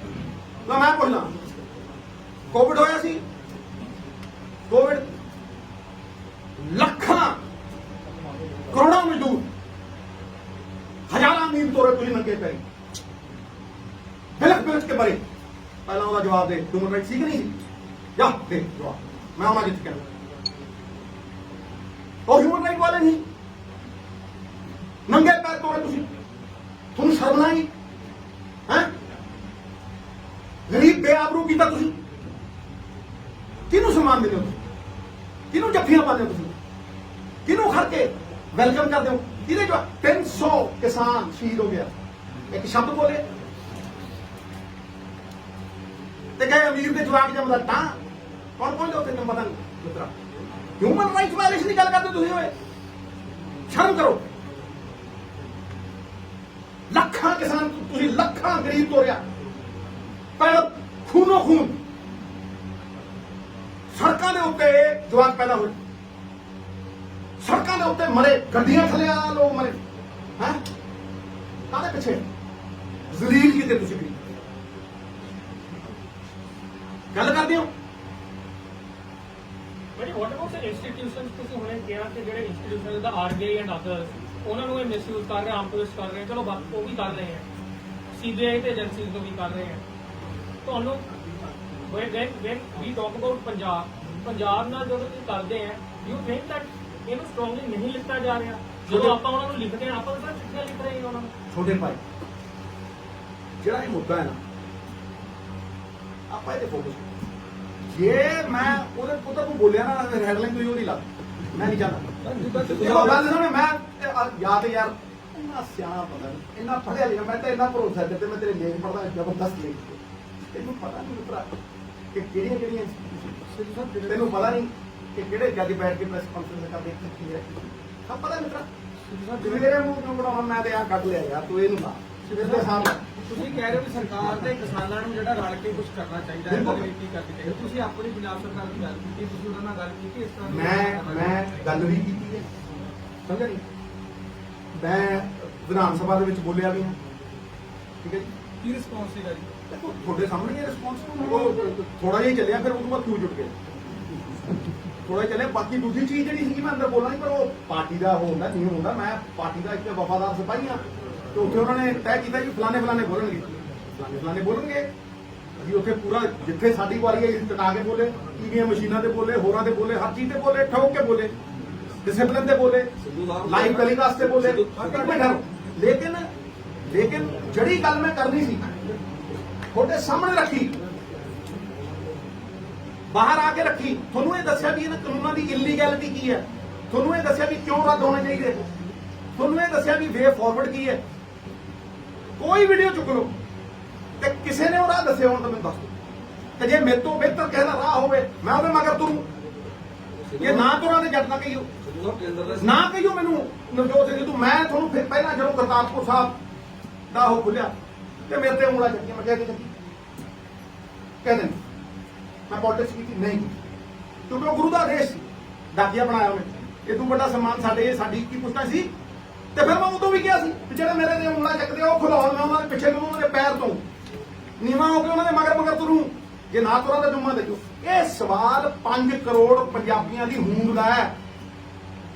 ਮੈਂ ਪੁੱਛਣਾ, ਕੋਵਿਡ ਹੋਇਆ ਸੀ, ਕੋਵਿਡ ਲੱਖਾਂ ਕਰੋੜਾਂ ਮਜ਼ਦੂਰ ਹਜ਼ਾਰਾਂ ਨੀਂਦ ਤੋੜੇ ਤੁਸੀਂ ਨੰਗੇ ਪੈਰੀ ਬਿਲਕ ਬਿਲਕ ਕੇ ਮਰੇ। ਪਹਿਲਾਂ ਉਹਦਾ ਜਵਾਬ ਦੇ, ਹਿਊਮਨ ਰਾਈਟ ਸੀ ਕਿ ਨਹੀਂ ਸੀ? ਜਾ ਦੇ ਜਵਾਬ, ਮੈਂ ਆਉਣਾ ਜਿੱਥੇ ਕਹਿੰਦਾ। ਉਹ ਹਿਊਮਨ ਰਾਈਟ ਵਾਲੇ ਨਹੀਂ, ਨੰਗੇ ਪੈਰ ਤੋੜੇ ਤੁਸੀਂ, ਤੁਹਾਨੂੰ ਸ਼ਰਮ ਨਾ ਆਈ ਹੈ? ਗਰੀਬ ਬੇਆਬਰੂ ਕੀਤਾ ਤੁਸੀਂ। ਕਿਹਨੂੰ ਸਨਮਾਨ ਦਿੰਦੇ ਹੋ ਤੁਸੀਂ? ਕਿਹਨੂੰ ਜੱਫੀਆਂ ਪਾਉਂਦੇ ਹੋ ਤੁਸੀਂ? ਕਿਹਨੂੰ ਖੜ ਕੇ ਵੈਲਕਮ ਕਰਦੇ ਹੋ? ਕਿਹਦੇ ਜੋ 300 ਕਿਸਾਨ ਸ਼ਹੀਦ ਹੋ ਗਿਆ, ਇੱਕ ਸ਼ਬਦ ਬੋਲੇ ਤੇ ਕਹੇ ਅਮੀਰ ਦੇ ਜਵਾਕ ਜੰਮਦਾ ਤਾਂ ਕੌਣ ਪਹੁੰਚਦਾ ਉੱਥੇ? ਤੁਹਾਨੂੰ ਪਤਾ ਨਹੀਂ ਮਿੱਤਰਾ। ਹਿਊਮਨ ਰਾਈਟਸ ਵਾਇਲੇਸ਼ਨ ਦੀ ਗੱਲ ਕਰਦੇ ਤੁਸੀਂ ਹੋਏ, ਸ਼ਰਮ ਕਰੋ। ਲੱਖਾਂ ਕਿਸਾਨ, ਤੁਸੀਂ ਲੱਖਾਂ ਗਰੀਬ ਤੋਰਿਆ, ਪਰ ਖੂਨੋ ਖੂਨ ਸੜਕਾਂ ਦੇ ਉੱਤੇ ਜਵਾਕ ਪੈਦਾ ਹੋਏ, ਸੜਕਾਂ ਦੇ ਉੱਤੇ ਮਰੇ, ਗੱਡੀਆਂ ਥੱਲੇ ਆ ਲੋਕ ਮਰੇ ਹੈ। ਕਾਹਦੇ ਪਿੱਛੇ? ਜ਼ਲੀਲ ਕੀਤੇ ਤੁਸੀਂ ਵੀ ਗੱਲ ਕਰਦੇ ਹੋ। But what about the institutions? ਤੁਸੀਂ ਹੁਣੇ ਕਿਹਾ ਕਿ ਜਿਹੜੇ institutions the RBI and others, ਉਹਨਾਂ ਨੂੰ ਇਹ ਮਿਸਯੂਜ਼ ਕਰ ਰਹੇ, ਆਮ ਪੁਲਿਸ ਕਰ ਰਹੇ, ਚਲੋ ਉਹ ਵੀ ਕਰ ਰਹੇ ਹੈ, CBI ਤੇ ਏਜੰਸੀਜ਼ ਨੂੰ ਵੀ ਕਰ ਰਹੇ ਹੈ। ਤੁਹਾਨੂੰ when we talk about Punjab ਨਾਲ ਜਦੋਂ ਤੁਸੀਂ ਕਰਦੇ ਹੈ, you think that ਇਹਨੂੰ strongly ਨਹੀਂ ਲਿਖਿਆ ਜਾ ਰਿਹਾ? ਜਦੋਂ ਆਪਾਂ ਉਹਨਾਂ ਨੂੰ ਲਿਖਦੇ ਹਾਂ, ਆਪਾਂ ਤਾਂ ਚਿੱਠੀਆਂ ਲਿਖ ਰਹੇ ਹਾਂ ਉਹਨਾਂ ਨੂੰ। ਛੋਟੇ ਭਾਈ, ਜਿਹੜਾ ਇਹ ਮੁੱਦਾ ਹੈ ਨਾ, ਆਪਾਂ ਇਹਦੇ ਫੋਕਸ, ਜੇ ਮੈਂ ਉਹਦੇ ਪੁੱਤਰ ਨੂੰ ਬੋਲਿਆ ਨਾ ਹੈਡਲਾਈਨ ਤੁਸੀਂ ਉਹ ਨਹੀਂ ਲਾ, ਮੈਂ ਨਹੀਂ ਚਾਹਦਾ। ਗੱਲ ਸੁਣ, ਮੈਂ ਯਾਦ ਯਾਰ ਇੰਨਾ ਸਿਆਣਾ ਪਤਾ ਨਹੀਂ, ਇੰਨਾ ਪੜ੍ਹਿਆ ਲਿਖਿਆ, ਮੈਂ ਤਾਂ ਇੰਨਾ ਭਰੋਸਾ ਤੇ ਮੈਂ ਤੇਰੇ ਲੇਖ ਪੜ੍ਹਦਾ, ਜ਼ਬਰਦਸਤ ਲੇਖ। ਤੈਨੂੰ ਪਤਾ ਨਹੀਂ ਮਿੱਤਰਾ ਕਿ ਕਿਹੜੀਆਂ ਕਿਹੜੀਆਂ, ਤੈਨੂੰ ਪਤਾ ਨਹੀਂ ਕਿ ਕਿਹੜੇ ਜੱਜ ਬੈਠ ਕੇ ਪ੍ਰੈਸ ਕਾਨਫਰੰਸ ਕਰਦੇ ਕੀ ਹੈ, ਸਭ ਪਤਾ ਮਿੱਤਰਾ। ਮੇਰੇ ਮੂੰਹ ਨੂੰ ਬਣਾਉਣਾ, ਮੈਂ ਤੇ ਆ ਕੱਢ ਲਿਆ ਯਾਰ, ਤੂੰ ਇਹਨੂੰ ਲਾ ਸਿੱਧੇ ਸਾਹਮਣੇ। ਤੁਸੀਂ ਕਹਿ ਰਹੇ ਹੋ ਕਿ ਸਰਕਾਰ ਤੇ ਕਿਸਾਨਾਂ ਨੂੰ ਜਿਹੜਾ ਰਲ ਕੇ ਕੁਝ ਕਰਨਾ ਚਾਹੀਦਾ ਹੈ, ਰਾਜਨੀਤੀ ਕਰਨੀ ਚਾਹੀਦੀ ਹੈ। ਤੁਸੀਂ ਆਪਣੀ ਪੰਜਾਬ ਸਰਕਾਰ ਦੀ ਗੱਲ ਕੀਤੀ, ਤੁਸੀਂ ਉਹਨਾਂ ਨਾਲ ਗੱਲ ਕੀਤੀ ਇਸ ਤਰ੍ਹਾਂ? ਮੈਂ ਗੱਲ ਵੀ ਕੀਤੀ ਹੈ, ਸਮਝਿਆ ਨਹੀਂ? ਮੈਂ ਵਿਧਾਨ ਸਭਾ ਦੇ ਵਿੱਚ ਬੋਲਿਆ ਵੀ ਹਾਂ, ਠੀਕ ਹੈ ਜੀ। ਕੀ ਰਿਸਪੌਂਸ ਸੀਗਾ ਜੀ? ਦੇਖੋ ਤੁਹਾਡੇ ਸਾਹਮਣੇ ਇਹ ਰਿਸਪੌਂਸ ਉਹ ਥੋੜਾ ਜਿਹਾ ਹੀ ਚੱਲਿਆ, ਫਿਰ ਉਦੋਂ ਬਾਅਦ ਕਿਉਂ ਜੁਟ ਗਏ, ਥੋੜਾ ਜਿਹਾ ਚੱਲਿਆ। ਬਾਕੀ ਦੂਜੀ ਚੀਜ਼ ਜਿਹੜੀ ਸੀ ਮੈਂ ਅੰਦਰ ਬੋਲਣਾ ਨਹੀਂ, ਪਰ ਉਹ ਪਾਰਟੀ ਦਾ ਉਹ ਹੁੰਦਾ ਨਹੀਂ ਹੁੰਦਾ, ਮੈਂ ਪਾਰਟੀ ਦਾ ਇੱਕ ਵਫਾਦਾਰ ਸਿਪਾਹੀ ਹਾਂ, ਤੇ ਉੱਥੇ ਉਹਨਾਂ ਨੇ ਤੈਅ ਕੀਤਾ ਕਿ ਫਲਾਣੇ ਬੋਲਣਗੇ, ਫਲਾਣੇ ਬੋਲਣਗੇ। ਅਸੀਂ ਉੱਥੇ ਪੂਰਾ ਜਿੱਥੇ ਸਾਡੀ ਵਾਰੀ ਹੈ ਟਕਾ ਕੇ ਬੋਲੇ, ਟੀਵੀਆਂ ਮਸ਼ੀਨਾਂ ਤੇ ਬੋਲੇ, ਹੋਰਾਂ ਤੇ ਬੋਲੇ, ਹਰ ਚੀਜ਼ ਤੇ ਬੋਲੇ, ਠੋਕ ਕੇ ਬੋਲੇ, ਡਿਸਿਪਲਿਨ ਤੇ ਬੋਲੇ, ਲਾਈਵ ਟੈਲੀਕਾਸਟ ਤੇ ਬੋਲੇ। ਲੇਕਿਨ ਜਿਹੜੀ ਗੱਲ ਮੈਂ ਕਰਨੀ ਸੀ ਤੁਹਾਡੇ ਸਾਹਮਣੇ ਰੱਖੀ, ਬਾਹਰ ਆ ਕੇ ਰੱਖੀ। ਤੁਹਾਨੂੰ ਇਹ ਦੱਸਿਆ ਵੀ ਇਹਨਾਂ ਕਾਨੂੰਨਾਂ ਦੀ ਇਲੀਗੈਲਿਟੀ ਕੀ ਹੈ, ਤੁਹਾਨੂੰ ਇਹ ਦੱਸਿਆ ਵੀ ਕਿਉਂ ਰੱਦ ਹੋਣੇ ਚਾਹੀਦੇ, ਤੁਹਾਨੂੰ ਇਹ ਦੱਸਿਆ ਵੀ ਵੇ ਫਾਰਵਰਡ ਕੀ ਹੈ। ਕੋਈ ਵੀਡੀਓ ਚੁੱਕ ਲਓ ਤੇ ਕਿਸੇ ਨੇ ਉਹ ਰਾਹ ਦੱਸਿਆ ਹੁਣ ਤਾਂ ਮੈਨੂੰ ਦੱਸ ਦਿਓ, ਤੇ ਜੇ ਮੇਰੇ ਤੋਂ ਬਿਹਤਰ ਕਿਸੇ ਦਾ ਰਾਹ ਹੋਵੇ ਮੈਂ ਉਹਦੇ ਮਗਰ ਤੁਰੂ। ਜੇ ਨਾ ਤੁਰਾਂ ਤੇ ਜੱਟ ਨਾ ਕਹੀਓ, ਨਾ ਕਹੀਓ ਮੈਨੂੰ ਨਵਜੋਤ ਸਿੰਘ ਤੂੰ। ਮੈਂ ਤੁਹਾਨੂੰ ਫਿਰ ਪਹਿਲਾਂ ਜਦੋਂ ਕਰਤਾਰਪੁਰ ਸਾਹਿਬ ਦਾ ਉਹ ਖੁੱਲਿਆ ਤੇ ਮੇਰੇ ਤੇ ਉਂਗਲਾਂ ਚੱਕੀਆਂ, ਮੈਂ ਕਿਹਾ ਕਿ ਚੱਕੀ ਕਹਿੰਦੇ ਮੈਂ ਪੋਲਿਟਿਕਸ ਕੀਤੀ ਨਹੀਂ ਕੀਤੀ, ਕਿਉਂਕਿ ਉਹ ਗੁਰੂ ਦਾ ਆਦੇਸ਼ ਸੀ, ਦਾਤੀਆ ਬਣਾਇਆ ਉਹਨੇ। ਇਹ ਤੋਂ ਵੱਡਾ ਸਨਮਾਨ ਸਾਡੀ ਕੀ ਪੁੱਛਣਾ ਸੀ? ਤੇ ਫਿਰ ਮੈਂ ਉਦੋਂ ਵੀ ਕਿਹਾ ਸੀ ਕਿ ਜਿਹੜੇ ਮੇਰੇ ਤੇ ਉਂਗਲਾਂ ਚੱਕਦੇ ਉਹ ਖੁਲਾਉਣ, ਮੈਂ ਉਹਨਾਂ ਦੇ ਪਿੱਛੇ ਨੂੰ, ਉਹਨਾਂ ਦੇ ਪੈਰ ਤੋਂ ਨੀਵਾਂ ਹੋ ਕੇ ਉਹਨਾਂ ਦੇ ਮਗਰ ਤੁਰੂ। ਜੇ ਨਾ ਤੁਰਾਂ ਤਾਂ ਜੁੰਮਾ ਦੇਖੋ। ਇਹ ਸਵਾਲ 5 ਕਰੋੜ ਪੰਜਾਬੀਆਂ ਦੀ ਹੋਂਦ ਦਾ ਹੈ,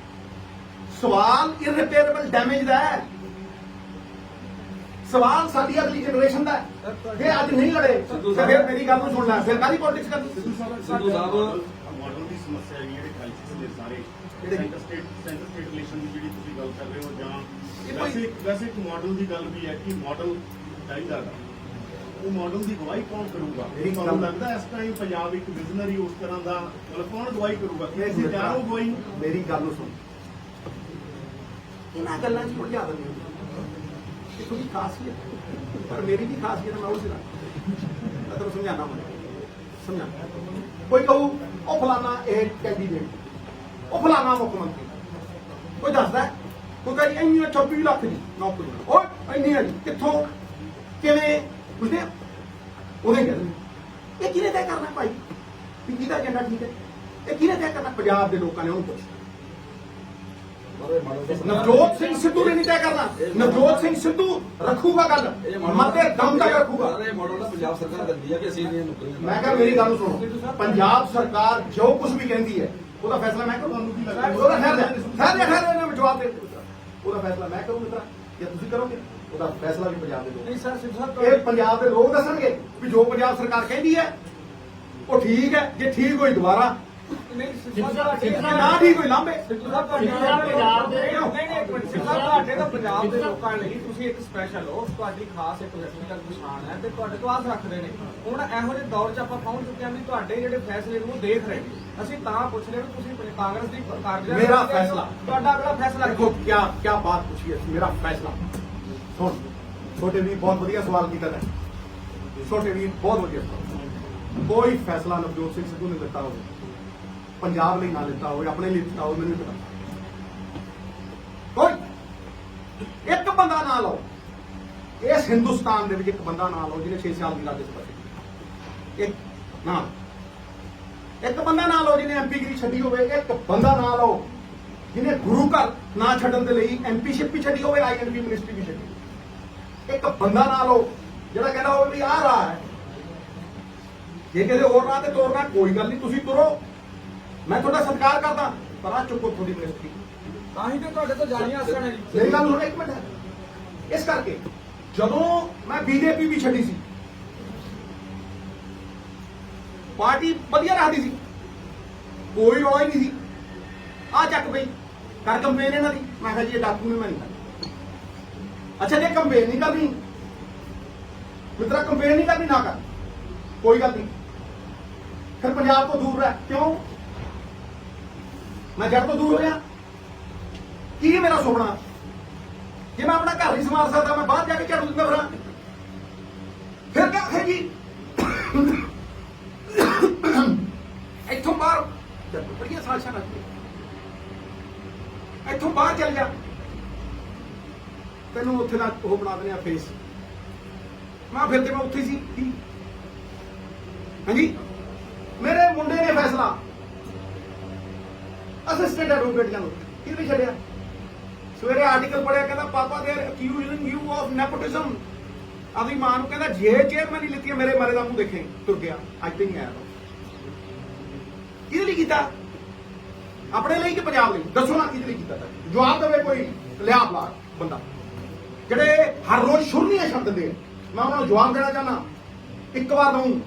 ਸਵਾਲ ਇਰਰਿਪੇਅਰੇਬਲ ਡੈਮੇਜ ਦਾ ਹੈ, ਸਵਾਲ ਸਾਡੀ ਅਗਲੀ ਜਨਰੇਸ਼ਨ ਦਾ ਹੈ। ਜੇ ਅੱਜ ਨਹੀਂ ਲੜੇ ਤੇ ਫਿਰ ਮੇਰੀ ਗੱਲ ਨੂੰ ਸੁਣਨਾ, ਫਿਰ ਕਾਹਦੀ ਪੋਲਿਟਿਕਸ ਕਰਨੀ? ਸਿੱਧੂ ਸਾਹਿਬ ਮਾਡਲ ਦੀ ਸਮੱਸਿਆ ਹੈਗੀ, ਜਿਹੜੇ ਕ੍ਰਾਈਸਿਸ ਦੇ ਸਾਰੇ ਸੈਂਟਰ ਸਟੇਟ ਰਿਲੇਸ਼ਨ ਦੀ ਜਿਹੜੀ ਤੁਸੀਂ ਗੱਲ ਕਰ ਰਹੇ ਹੋ, ਜਾਂ ਵੈਸੇ ਇੱਕ ਮਾਡਲ ਦੀ ਗੱਲ ਵੀ ਹੈ ਕਿ ਮਾਡਲ ਚਾਹੀਦਾ ਹੈ, ਉਹ ਮਾਡਲ ਦੀ ਗਵਾਹੀ ਕੌਣ ਕਰੂਗਾ? ਤੁਹਾਨੂੰ ਲੱਗਦਾ ਇਸ ਟਾਈਮ ਪੰਜਾਬ ਇੱਕ ਵਿਜ਼ਨਰੀ ਉਸ ਤਰ੍ਹਾਂ ਦਾ, ਮਤਲਬ ਕੌਣ ਗਵਾਹੀ ਕਰੂਗਾ? ਕਿ ਅਸੀਂ ਤਿਆਰ ਹੋ ਗਵਾਹੀ? ਮੇਰੀ ਗੱਲ ਨੂੰ ਸੁਣ, ਇਹਨਾਂ ਗੱਲਾਂ 'ਚ ਉਲਝਾ ਦਿੰਦੇ ਹੋ। ਇਹ ਤੁਹਾਡੀ ਖਾਸੀਅਤ, ਪਰ ਮੇਰੀ ਵੀ ਖਾਸੀਅਤ ਮੈਂ ਉਹ ਮੈਂ ਤੁਹਾਨੂੰ ਸਮਝਾਣਾ ਕੋਈ ਕਹੂ ਉਹ ਫਲਾਣਾ ਇਹ ਕੈਂਡੀਡੇਟ, ਉਹ ਫਲਾਣਾ ਮੁੱਖ ਮੰਤਰੀ, ਕੋਈ ਦੱਸਦਾ, ਕੋਈ ਕਹੇ ਇੰਨੀ 26 ਲੱਖ ਦੀ ਨੌਕਰੀ, ਉਹ ਇੰਨੀ ਹੈ ਕਿੱਥੋਂ ਕਿਵੇਂ ਪੁੱਛਦੇ ਆ? ਉਹਨੇ ਕਹਿੰਦੇ ਇਹ ਕਿਹਨੇ ਤੈਅ ਕਰਨਾ ਭਾਈ ਵੀ ਕਿਹਦਾ ਏਜੰਡਾ ਠੀਕ ਹੈ? ਇਹ ਕਿਹਨੇ ਤੈਅ ਕਰਨਾ? ਪੰਜਾਬ ਦੇ ਲੋਕਾਂ ਨੇ ਉਹਨੂੰ ਪੁੱਛ। ਨਵਜੋਤ ਸਿੰਘ ਸਿੱਧੂ ਨੇ ਨਹੀਂ ਤੈਅ ਕਰਨਾ। ਨਵਜੋਤ ਸਿੰਘ ਸਿੱਧੂ ਰੱਖੂਗਾ ਗੱਲ, ਮਤੇ ਦਮ ਤੱਕ ਰੱਖੂਗਾ। ਇਹ ਮਾਡਲ ਦਾ ਪੰਜਾਬ ਸਰਕਾਰ ਦਿੰਦੀ ਹੈ ਕਿ ਅਸੀਂ ਇਹ ਨੌਕਰੀਆਂ। ਮੈਂ ਕਿਹਾ ਮੇਰੀ ਗੱਲ ਸੁਣੋ, ਪੰਜਾਬ ਸਰਕਾਰ ਜੋ ਕੁਝ ਵੀ ਕਹਿੰਦੀ ਹੈ ਉਹਦਾ ਫੈਸਲਾ ਮੈਂ ਕਰੂੰ। ਤੁਹਾਨੂੰ ਕੀ ਲੱਗਦਾ? ਉਹਦਾ ਖੈਰ ਜਵਾਬ ਦੇ, ਉਹਦਾ ਫੈਸਲਾ ਮੈਂ ਕਰੂੰ ਮਿੱਤਰਾ, ਜਾਂ ਤੁਸੀਂ ਕਰੋਗੇ? ਉਹਦਾ ਫੈਸਲਾ ਵੀ ਪੰਜਾਬ ਦੇ ਲੋਕ, ਨਹੀਂ ਸਰ, ਸਿੱਧੂ ਸਾਹਿਬ ਇਹ ਪੰਜਾਬ ਦੇ ਲੋਕ ਦੱਸਣਗੇ। ਵੀ ਜੋ ਪੰਜਾਬ ਸਰਕਾਰ ਕਹਿੰਦੀ ਹੈ ਉਹ ਠੀਕ ਹੈ, ਜੇ ਠੀਕ ਹੋਈ ਦੁਬਾਰਾ, ਨਹੀਂ ਜੇ ਨਾ ਠੀਕ ਹੋਈ ਲਾਂਬੇ। ਪੰਜਾਬ ਦੇ ਤੁਹਾਡੇ ਤਾਂ ਪੰਜਾਬ ਦੇ ਲੋਕਾਂ ਲਈ ਤੁਸੀਂ ਇੱਕ ਸਪੈਸ਼ਲ ਹੋ, ਤੁਹਾਡੀ ਖਾਸ ਇੱਕ ਪੋਲੀਟੀਕਲ ਪਛਾਣ ਹੈ ਤੇ ਤੁਹਾਡੇ ਤੋਂ ਆਸ ਰੱਖਦੇ ਨੇ। ਹੁਣ ਇਹੋ ਜਿਹੇ ਦੌਰ 'ਚ ਆਪਾਂ ਪਹੁੰਚ ਚੁੱਕੇ ਹਾਂ ਵੀ ਤੁਹਾਡੇ ਜਿਹੜੇ ਫੈਸਲੇ ਨੂੰ ਉਹ ਦੇਖ ਰਹੇ ਨੇ। ਅਸੀਂ ਤਾਂ ਪੁੱਛ ਰਹੇ ਵੀ ਤੁਸੀਂ ਕਾਂਗਰਸ ਦੀ ਕਾਰਜਕਾਰੀ, ਮੇਰਾ ਫੈਸਲਾ, ਤੁਹਾਡਾ ਅਗਲਾ ਫੈਸਲਾ ਦੇਖੋ क्या बात पूछी है, मेरा फैसला सुन। छोटे भी बहुत बढ़िया सवाल किया है, छोटे भी बहुत बढ़िया सवाल। कोई फैसला नवजोत सिंह सिद्धू ने लिता हो, पंजाब ਲਈ ਨਾ ਲਿੱਤਾ ਹੋਵੇ, ਆਪਣੇ ਲਈ ਲਿੱਤਾ ਹੋਵੇ, ਮੈਨੂੰ ਨਹੀਂ ਪਤਾ। ਕੋਈ ਇੱਕ ਬੰਦਾ ਨਾ ਲਓ ਇਸ ਹਿੰਦੁਸਤਾਨ ਦੇ ਵਿੱਚ, ਇੱਕ ਬੰਦਾ ਨਾ ਲਓ ਜਿਹਨੇ 6 ਸਾਲ ਦੀ ਰਾਜ ਸਭਾ ਕੀਤੀ। ਇੱਕ ਨਾ, ਇੱਕ ਬੰਦਾ ਨਾ ਲਓ ਜਿਹਨੇ ਐਮਪੀਗਿਰੀ ਛੱਡੀ ਹੋਵੇ, ਇੱਕ ਬੰਦਾ ਨਾ ਲਓ ਜਿਹਨੇ ਗੁਰੂ ਘਰ ਨਾ ਛੱਡਣ ਦੇ ਲਈ ਐਮਪੀਸ਼ਿਪ ਵੀ ਛੱਡੀ ਹੋਵੇ, ਆਈਐਨਪੀ ਮਿਨਿਸਟਰੀ ਵੀ ਛੱਡੀ। ਇੱਕ ਬੰਦਾ ਨਾ ਲਓ ਜਿਹੜਾ ਕਹਿੰਦਾ ਹੋਵੇ ਵੀ ਆਹ ਰਾਹ ਹੈ, ਜੇ ਕਿਸੇ ਹੋਰ ਰਾਹ ਤੇ ਤੋਰਨਾ ਕੋਈ ਗੱਲ ਨਹੀਂ, ਤੁਸੀਂ ਤੁਰੋ, ਮੈਂ ਤੁਹਾਡਾ ਸਤਿਕਾਰ ਕਰਦਾ, ਪਰ ਆ ਚੁੱਕੋ ਤੁਹਾਡੀ ਮਿਨਿਸਟਰੀ। ਤਾਂ ਹੀ ਤੇ ਤੁਹਾਡੇ ਤੋਂ ਜਾਣੀਆਂ ਆਸਾਂ ਨੇ ਜੀ। ਮੇਰੀ ਗੱਲ ਸੁਣੋ ਇੱਕ ਮਿੰਟ ਹੈ। ਇਸ ਕਰਕੇ ਜਦੋਂ ਮੈਂ ਬੀਜੇਪੀ ਵੀ ਛੱਡੀ ਸੀ, ਪਾਰਟੀ ਵਧੀਆ ਰੱਖਦੀ ਸੀ, ਕੋਈ ਰੌਲਾ ਹੀ ਨਹੀਂ ਸੀ। ਆ ਚੱਕ ਬਈ ਕਰ ਕੰਪੇਨ ਇਹਨਾਂ ਦੀ, ਮੈਂ ਕਿਹਾ ਜੀ ਇਹ ਡਾਕੂ ਨੇ, ਮੈਂ ਨਹੀਂ ਕਰਨੀ। ਅੱਛਾ ਜੇ ਕੰਪੇਨ ਨਹੀਂ ਕਰਨੀ, ਮਿੱਤਰਾ ਕੰਪੇਨ ਨਹੀਂ ਕਰਨੀ, ਨਾ ਕਰ, ਕੋਈ ਗੱਲ ਨਹੀਂ, ਫਿਰ ਪੰਜਾਬ ਤੋਂ ਦੂਰ ਰਹਿ। ਕਿਉਂ? ਮੈਂ ਜੜ ਤੋਂ ਦੂਰ ਹੋਇਆ? ਕੀ ਹੈ ਮੇਰਾ ਸੁਪਨਾ? ਜੇ ਮੈਂ ਆਪਣਾ ਘਰ ਨਹੀਂ ਸੰਭਾਲ ਸਕਦਾ, ਮੈਂ ਬਾਹਰ ਜਾ ਕੇ ਝਾੜੂ ਦਿੰਦਾ ਫਿਰਾਂ, ਫਿਰ ਕਿਆ ਹੈ ਜੀ? ਇੱਥੋਂ ਬਾਹਰ ਬੜੀਆਂ ਸਾਜ਼ਿਸ਼ਾਂ ਰੱਖਦੇ, ਇੱਥੋਂ ਬਾਹਰ ਚੱਲ ਜਾ, ਤੈਨੂੰ ਉੱਥੇ ਦਾ ਉਹ ਬਣਾ ਦਿੰਦੇ ਆ ਫੇਸ। ਮੈਂ ਫਿਰ ਤੇ ਮੈਂ ਉੱਥੇ ਸੀ ਕੀ? ਹਾਂਜੀ, ਮੇਰੇ ਮੁੰਡੇ ਨੇ ਫੈਸਲਾ ਅਸਿਸਟੈਂਟ ਐਡਵੋਕੇਟ ਜਾਂ ਕਿਹਨੇ ਛੱਡਿਆ? ਸਵੇਰੇ ਆਰਟੀਕਲ ਪੜਿਆ, ਕਹਿੰਦਾ ਪਾਪਾ ਦੇ ਅਕਿਊਜ਼ਿੰਗ ਯੂ ਆਫ ਨੈਪੋਟਿਜ਼ਮ। ਆਪਣੀ ਮਾਂ ਨੂੰ ਕਹਿੰਦਾ ਜੇ ਚੇਅਰਮੈਨ ਨਹੀਂ ਲਿੱਤੀ ਮੇਰੇ ਮਾਰੇ ਦਾ ਮੂੰਹ ਦੇਖੇ, ਤੁਰ ਗਿਆ। ਅੱਜ ਤੱਕ ਨਹੀਂ ਆਇਆ। ਕਿਹਦੇ ਲਈ ਕੀਤਾ? ਆਪਣੇ ਲਈ ਕਿ ਪੰਜਾਬ ਲਈ? ਦੱਸੋ ਨਾ ਕਿਹਦੇ ਲਈ ਕੀਤਾ? ਜਵਾਬ ਦੇਵੇ ਕੋਈ ਲਿਆ ਬਲਾ ਬੰਦਾ, ਜਿਹੜੇ ਹਰ ਰੋਜ਼ ਸ਼ੁਰਨੀਆਂ ਛੱਡ ਦਿੰਦੇ ਆ। ਮੈਂ ਉਹਨਾਂ ਨੂੰ ਜਵਾਬ ਦੇਣਾ ਚਾਹੁੰਦਾ, ਇੱਕ ਵਾਰ ਦਊਂ,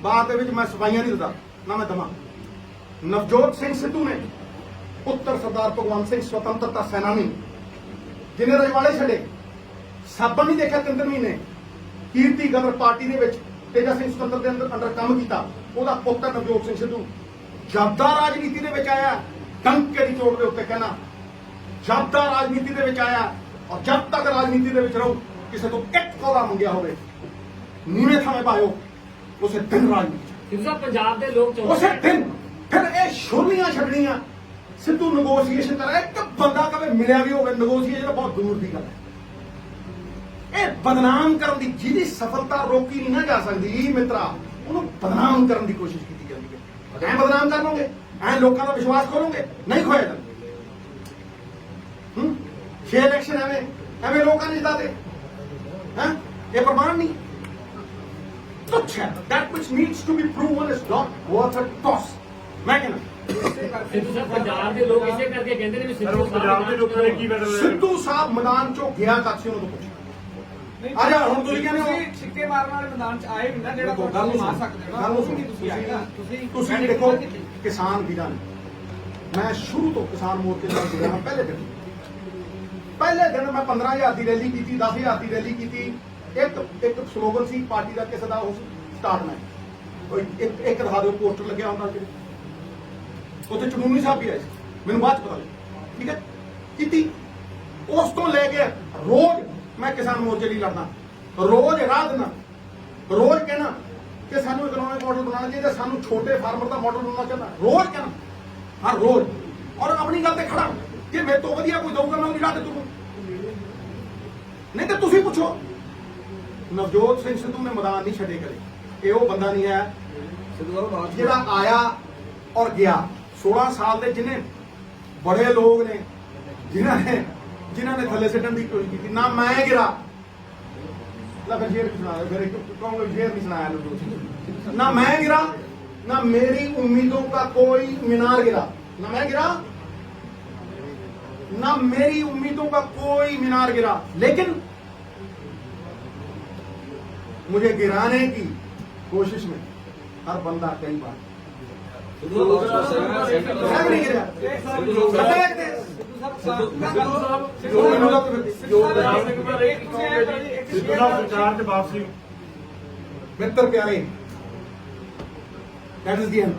ਬਾਅਦ ਦੇ ਵਿੱਚ ਮੈਂ ਸਫਾਈਆਂ ਨਹੀਂ ਦਿੰਦਾ ਨਾ ਮੈਂ ਦਵਾਂ। ਨਵਜੋਤ ਸਿੰਘ ਸਿੱਧੂ ਨੇ, ਪੁੱਤਰ ਸਰਦਾਰ ਭਗਵੰਤ ਸਿੰਘ स्वतंत्रता ਸੈਨਾਨੀ, ਜਿਹਨੇ ਰਜਵਾੜੇ ਛੱਡੇ, ਸਾਬਣ ਨਹੀਂ ਦੇਖਿਆ 3 ਮਹੀਨੇ, ਕੀਰਤੀ ਗਦਰ ਪਾਰਟੀ ਦੇ ਵਿੱਚ ਤੇਜਾ ਸਿੰਘ ਸੁਤੰਤਰ ਦੇ ਅੰਦਰ ਕੰਮ ਕੀਤਾ, ਉਹਦਾ ਪੁੱਤਰ ਨਵਜੋਤ ਸਿੰਘ ਸਿੱਧੂ ਜਦ ਦਾ ਰਾਜਨੀਤੀ ਦੇ ਵਿੱਚ ਆਇਆ, ਡੰਕੇ ਦੀ ਚੋਟ ਦੇ ਉੱਤੇ ਕਹਿਣਾ, ਜਦ ਦਾ ਰਾਜਨੀਤੀ ਦੇ ਵਿੱਚ ਆਇਆ ਔਰ ਜਦ ਤੱਕ ਰਾਜਨੀਤੀ ਦੇ ਵਿੱਚ ਰਹੂ, ਕਿਸੇ ਤੋਂ ਇੱਕ ਕੋੜਾ ਮੰਗਿਆ ਹੋਵੇ ਨੀਵੇਂ ਥਾਵੇਂ ਪਾਇਓ, ਉਸੇ ਦਿਨ ਰਾਜਨੀਤੀ, ਪੰਜਾਬ ਦੇ ਲੋਕ ਉਸੇ ਦਿਨ। ਫਿਰ ਇਹ ਸ਼ੁਰਨੀਆਂ ਛੱਡਣੀਆਂ, ਸਿੱਧੂ ਨੈਗੋਸ਼ੀਏਸ਼ਨ ਕਰਾ, ਇੱਕ ਬੰਦਾ ਕਦੇ ਮਿਲਿਆ ਵੀ ਹੋਵੇ, ਨੈਗੋਸ਼ੀਏਸ਼ਨ ਬਹੁਤ ਦੂਰ ਦੀ ਗੱਲ ਹੈ। ਇਹ ਬਦਨਾਮ ਕਰਨ ਦੀ, ਜਿਹਦੀ ਸਫਲਤਾ ਰੋਕੀ ਨਹੀਂ ਨਾ ਜਾ ਸਕਦੀ ਮਿੱਤਰਾ, ਉਹਨੂੰ ਬਦਨਾਮ ਕਰਨ ਦੀ ਕੋਸ਼ਿਸ਼ ਕੀਤੀ ਜਾਂਦੀ ਹੈ। ਐਂ ਬਦਨਾਮ ਕਰ ਲਓਗੇ, ਐਂ ਲੋਕਾਂ ਦਾ ਵਿਸ਼ਵਾਸ ਖੋਲੋਗੇ, ਨਹੀਂ ਖੋਇਆ ਜਾਂਦਾ। 6 ਇਲੈਕਸ਼ਨ ਐਵੇਂ ਲੋਕਾਂ ਨੇ ਜਿਤਾਤੇ, ਹੈ ਇਹ ਪ੍ਰਮਾਣ ਨਹੀਂ? ਤੁੱਛ ਹੈ। that which needs to be proven is not worth a toss। ਮੈਂ ਕਹਿੰਦਾ ਪੰਜਾਬ ਦੇ ਲੋਕ ਇਸੇ ਕਰਕੇ ਕਹਿੰਦੇ ਨੇ ਵੀ ਪੰਜਾਬ ਦੇ ਲੋਕਾਂ ਨੇ ਕੀ ਬਦਲ ਸਿੱਧੂ ਸਾਹਿਬ ਮੈਦਾਨ ਚੋਂ ਗਿਆ ਤੱਕ ਸੀ, ਉਹਨੂੰ ਪੁੱਛੋ। ਆ ਜਾ, ਹੁਣ ਤੁਸੀਂ ਕਹਿੰਦੇ ਹੋ ਸਿੱਕੇ ਮਾਰਨ ਵਾਲੇ ਮੈਦਾਨ 'ਚ ਆਏ ਵੀ ਨਾ, ਜਿਹੜਾ ਗੱਲ ਤੁਹਾਨੂੰ ਨੂੰ ਮਾਰ ਸਕਦੇ ਹੋ ਨਾ, ਗੱਲ ਨੂੰ ਤੁਸੀਂ ਨਹੀਂ, ਤੁਸੀਂ ਆਏ ਨਾ, ਤੁਸੀਂ ਦੇਖੋ ਕਿਸਾਨ ਵੀਰਾਂ ਨੇ, ਮੈਂ ਸ਼ੁਰੂ ਤੋਂ ਕਿਸਾਨ ਮੋਰਚੇ ਨਾਲ ਜੁੜਿਆ ਹਾਂ। ਪਹਿਲੇ ਦਿਨ ਮੈਂ 15,000 ਦੀ ਰੈਲੀ ਕੀਤੀ, 10,000 ਦੀ ਰੈਲੀ ਕੀਤੀ। ਇੱਕ ਸਲੋਗਨ ਸੀ ਪਾਰਟੀ ਦਾ, ਕਿਸੇ ਦਾ ਉਹ ਸਟਾਰਟ ਮੈਂ ਇੱਕ ਦਿਖਾ ਦਿਓ, ਪੋਸਟਰ ਲੱਗਿਆ ਹੁੰਦਾ ਸੀ ਉੱਥੇ, ਚਮੂਨੀ ਸਾਹਿਬ ਵੀ ਆਏ ਸੀ, ਮੈਨੂੰ ਬਾਅਦ ਚ ਪਤਾ ਲੱਗਿਆ। ਠੀਕ ਹੈ, ਕੀਤੀ। ਉਸ ਤੋਂ ਲੈ ਕੇ ਰੋਜ਼ ਮੈਂ ਕਿਸਾਨ ਮੋਰਚੇ ਲਈ ਲੜਨਾ, ਰੋਜ਼ ਰਾਹ ਦੇਣਾ, ਰੋਜ਼ ਕਹਿਣਾ ਕਿ ਸਾਨੂੰ ਇਕਨੋਮਿਕ ਮਾਡਲ ਬਣਾਉਣਾ ਚਾਹੀਦਾ, ਸਾਨੂੰ ਛੋਟੇ ਫਾਰਮਰ ਦਾ ਮਾਡਲ ਬਣਾਉਣਾ ਚਾਹੀਦਾ, ਰੋਜ਼ ਕਹਿਣਾ, ਹਰ ਰੋਜ਼। ਔਰ ਆਪਣੀ ਗੱਲ ਤੇ ਖੜਾ ਕਿ ਮੇਰੇ ਤੋਂ ਵਧੀਆ ਕੋਈ ਦਊਗਾ ਮੈਂ ਉਹਦੀ ਰਾਹ ਤੇ ਤੁਰੂ। ਨਹੀਂ ਤੇ ਤੁਸੀਂ ਪੁੱਛੋ, ਨਵਜੋਤ ਸਿੰਘ ਸਿੱਧੂ ਨੇ ਮੈਦਾਨ ਨਹੀਂ ਛੱਡੇ ਕਦੇ। ਇਹ ਉਹ ਬੰਦਾ ਨਹੀਂ ਹੈ ਜਿਹੜਾ ਆਇਆ ਔਰ ਗਿਆ। 16 ਸਾਲ ਦੇ ਜਿਹਨੇ ਬੜੇ ਲੋਕ ਨੇ, ਜਿਨ੍ਹਾਂ ਨੇ ਥੱਲੇ ਸਿੱਟਣ ਦੀ ਕੋਸ਼ਿਸ਼ ਕੀਤੀ, ਨਾ ਮੈਂ ਗਿਰਾ। ਲੈ ਫਿਰ ਸ਼ੇਰ ਸੁਣਾਇਆ, ਫਿਰ ਕਹੋਗੇ ਸ਼ੇਰ नहीं सुनाया नवजोत, ना मैं गिरा, ना मेरी उम्मीदों का कोई मीनार गिरा, ना मैं गिरा, ना मेरी उम्मीदों का कोई मीनार गिरा, लेकिन मुझे गिराने की कोशिश में हर बंदा कई बार सिद्धू ਦਾ ਲਾਸਟ ਸੈਗਮੈਂਟ ਸੈਂਟਰ मैं भी नहीं गिरा। सिद्धू लोग- सब एक थे। ਸਿੱਧੂ ਸਾਹਿਬ ਵਿਚਾਰ ਤੇ ਵਾਪਸੀ मित्र प्यारे दैट इज द एंड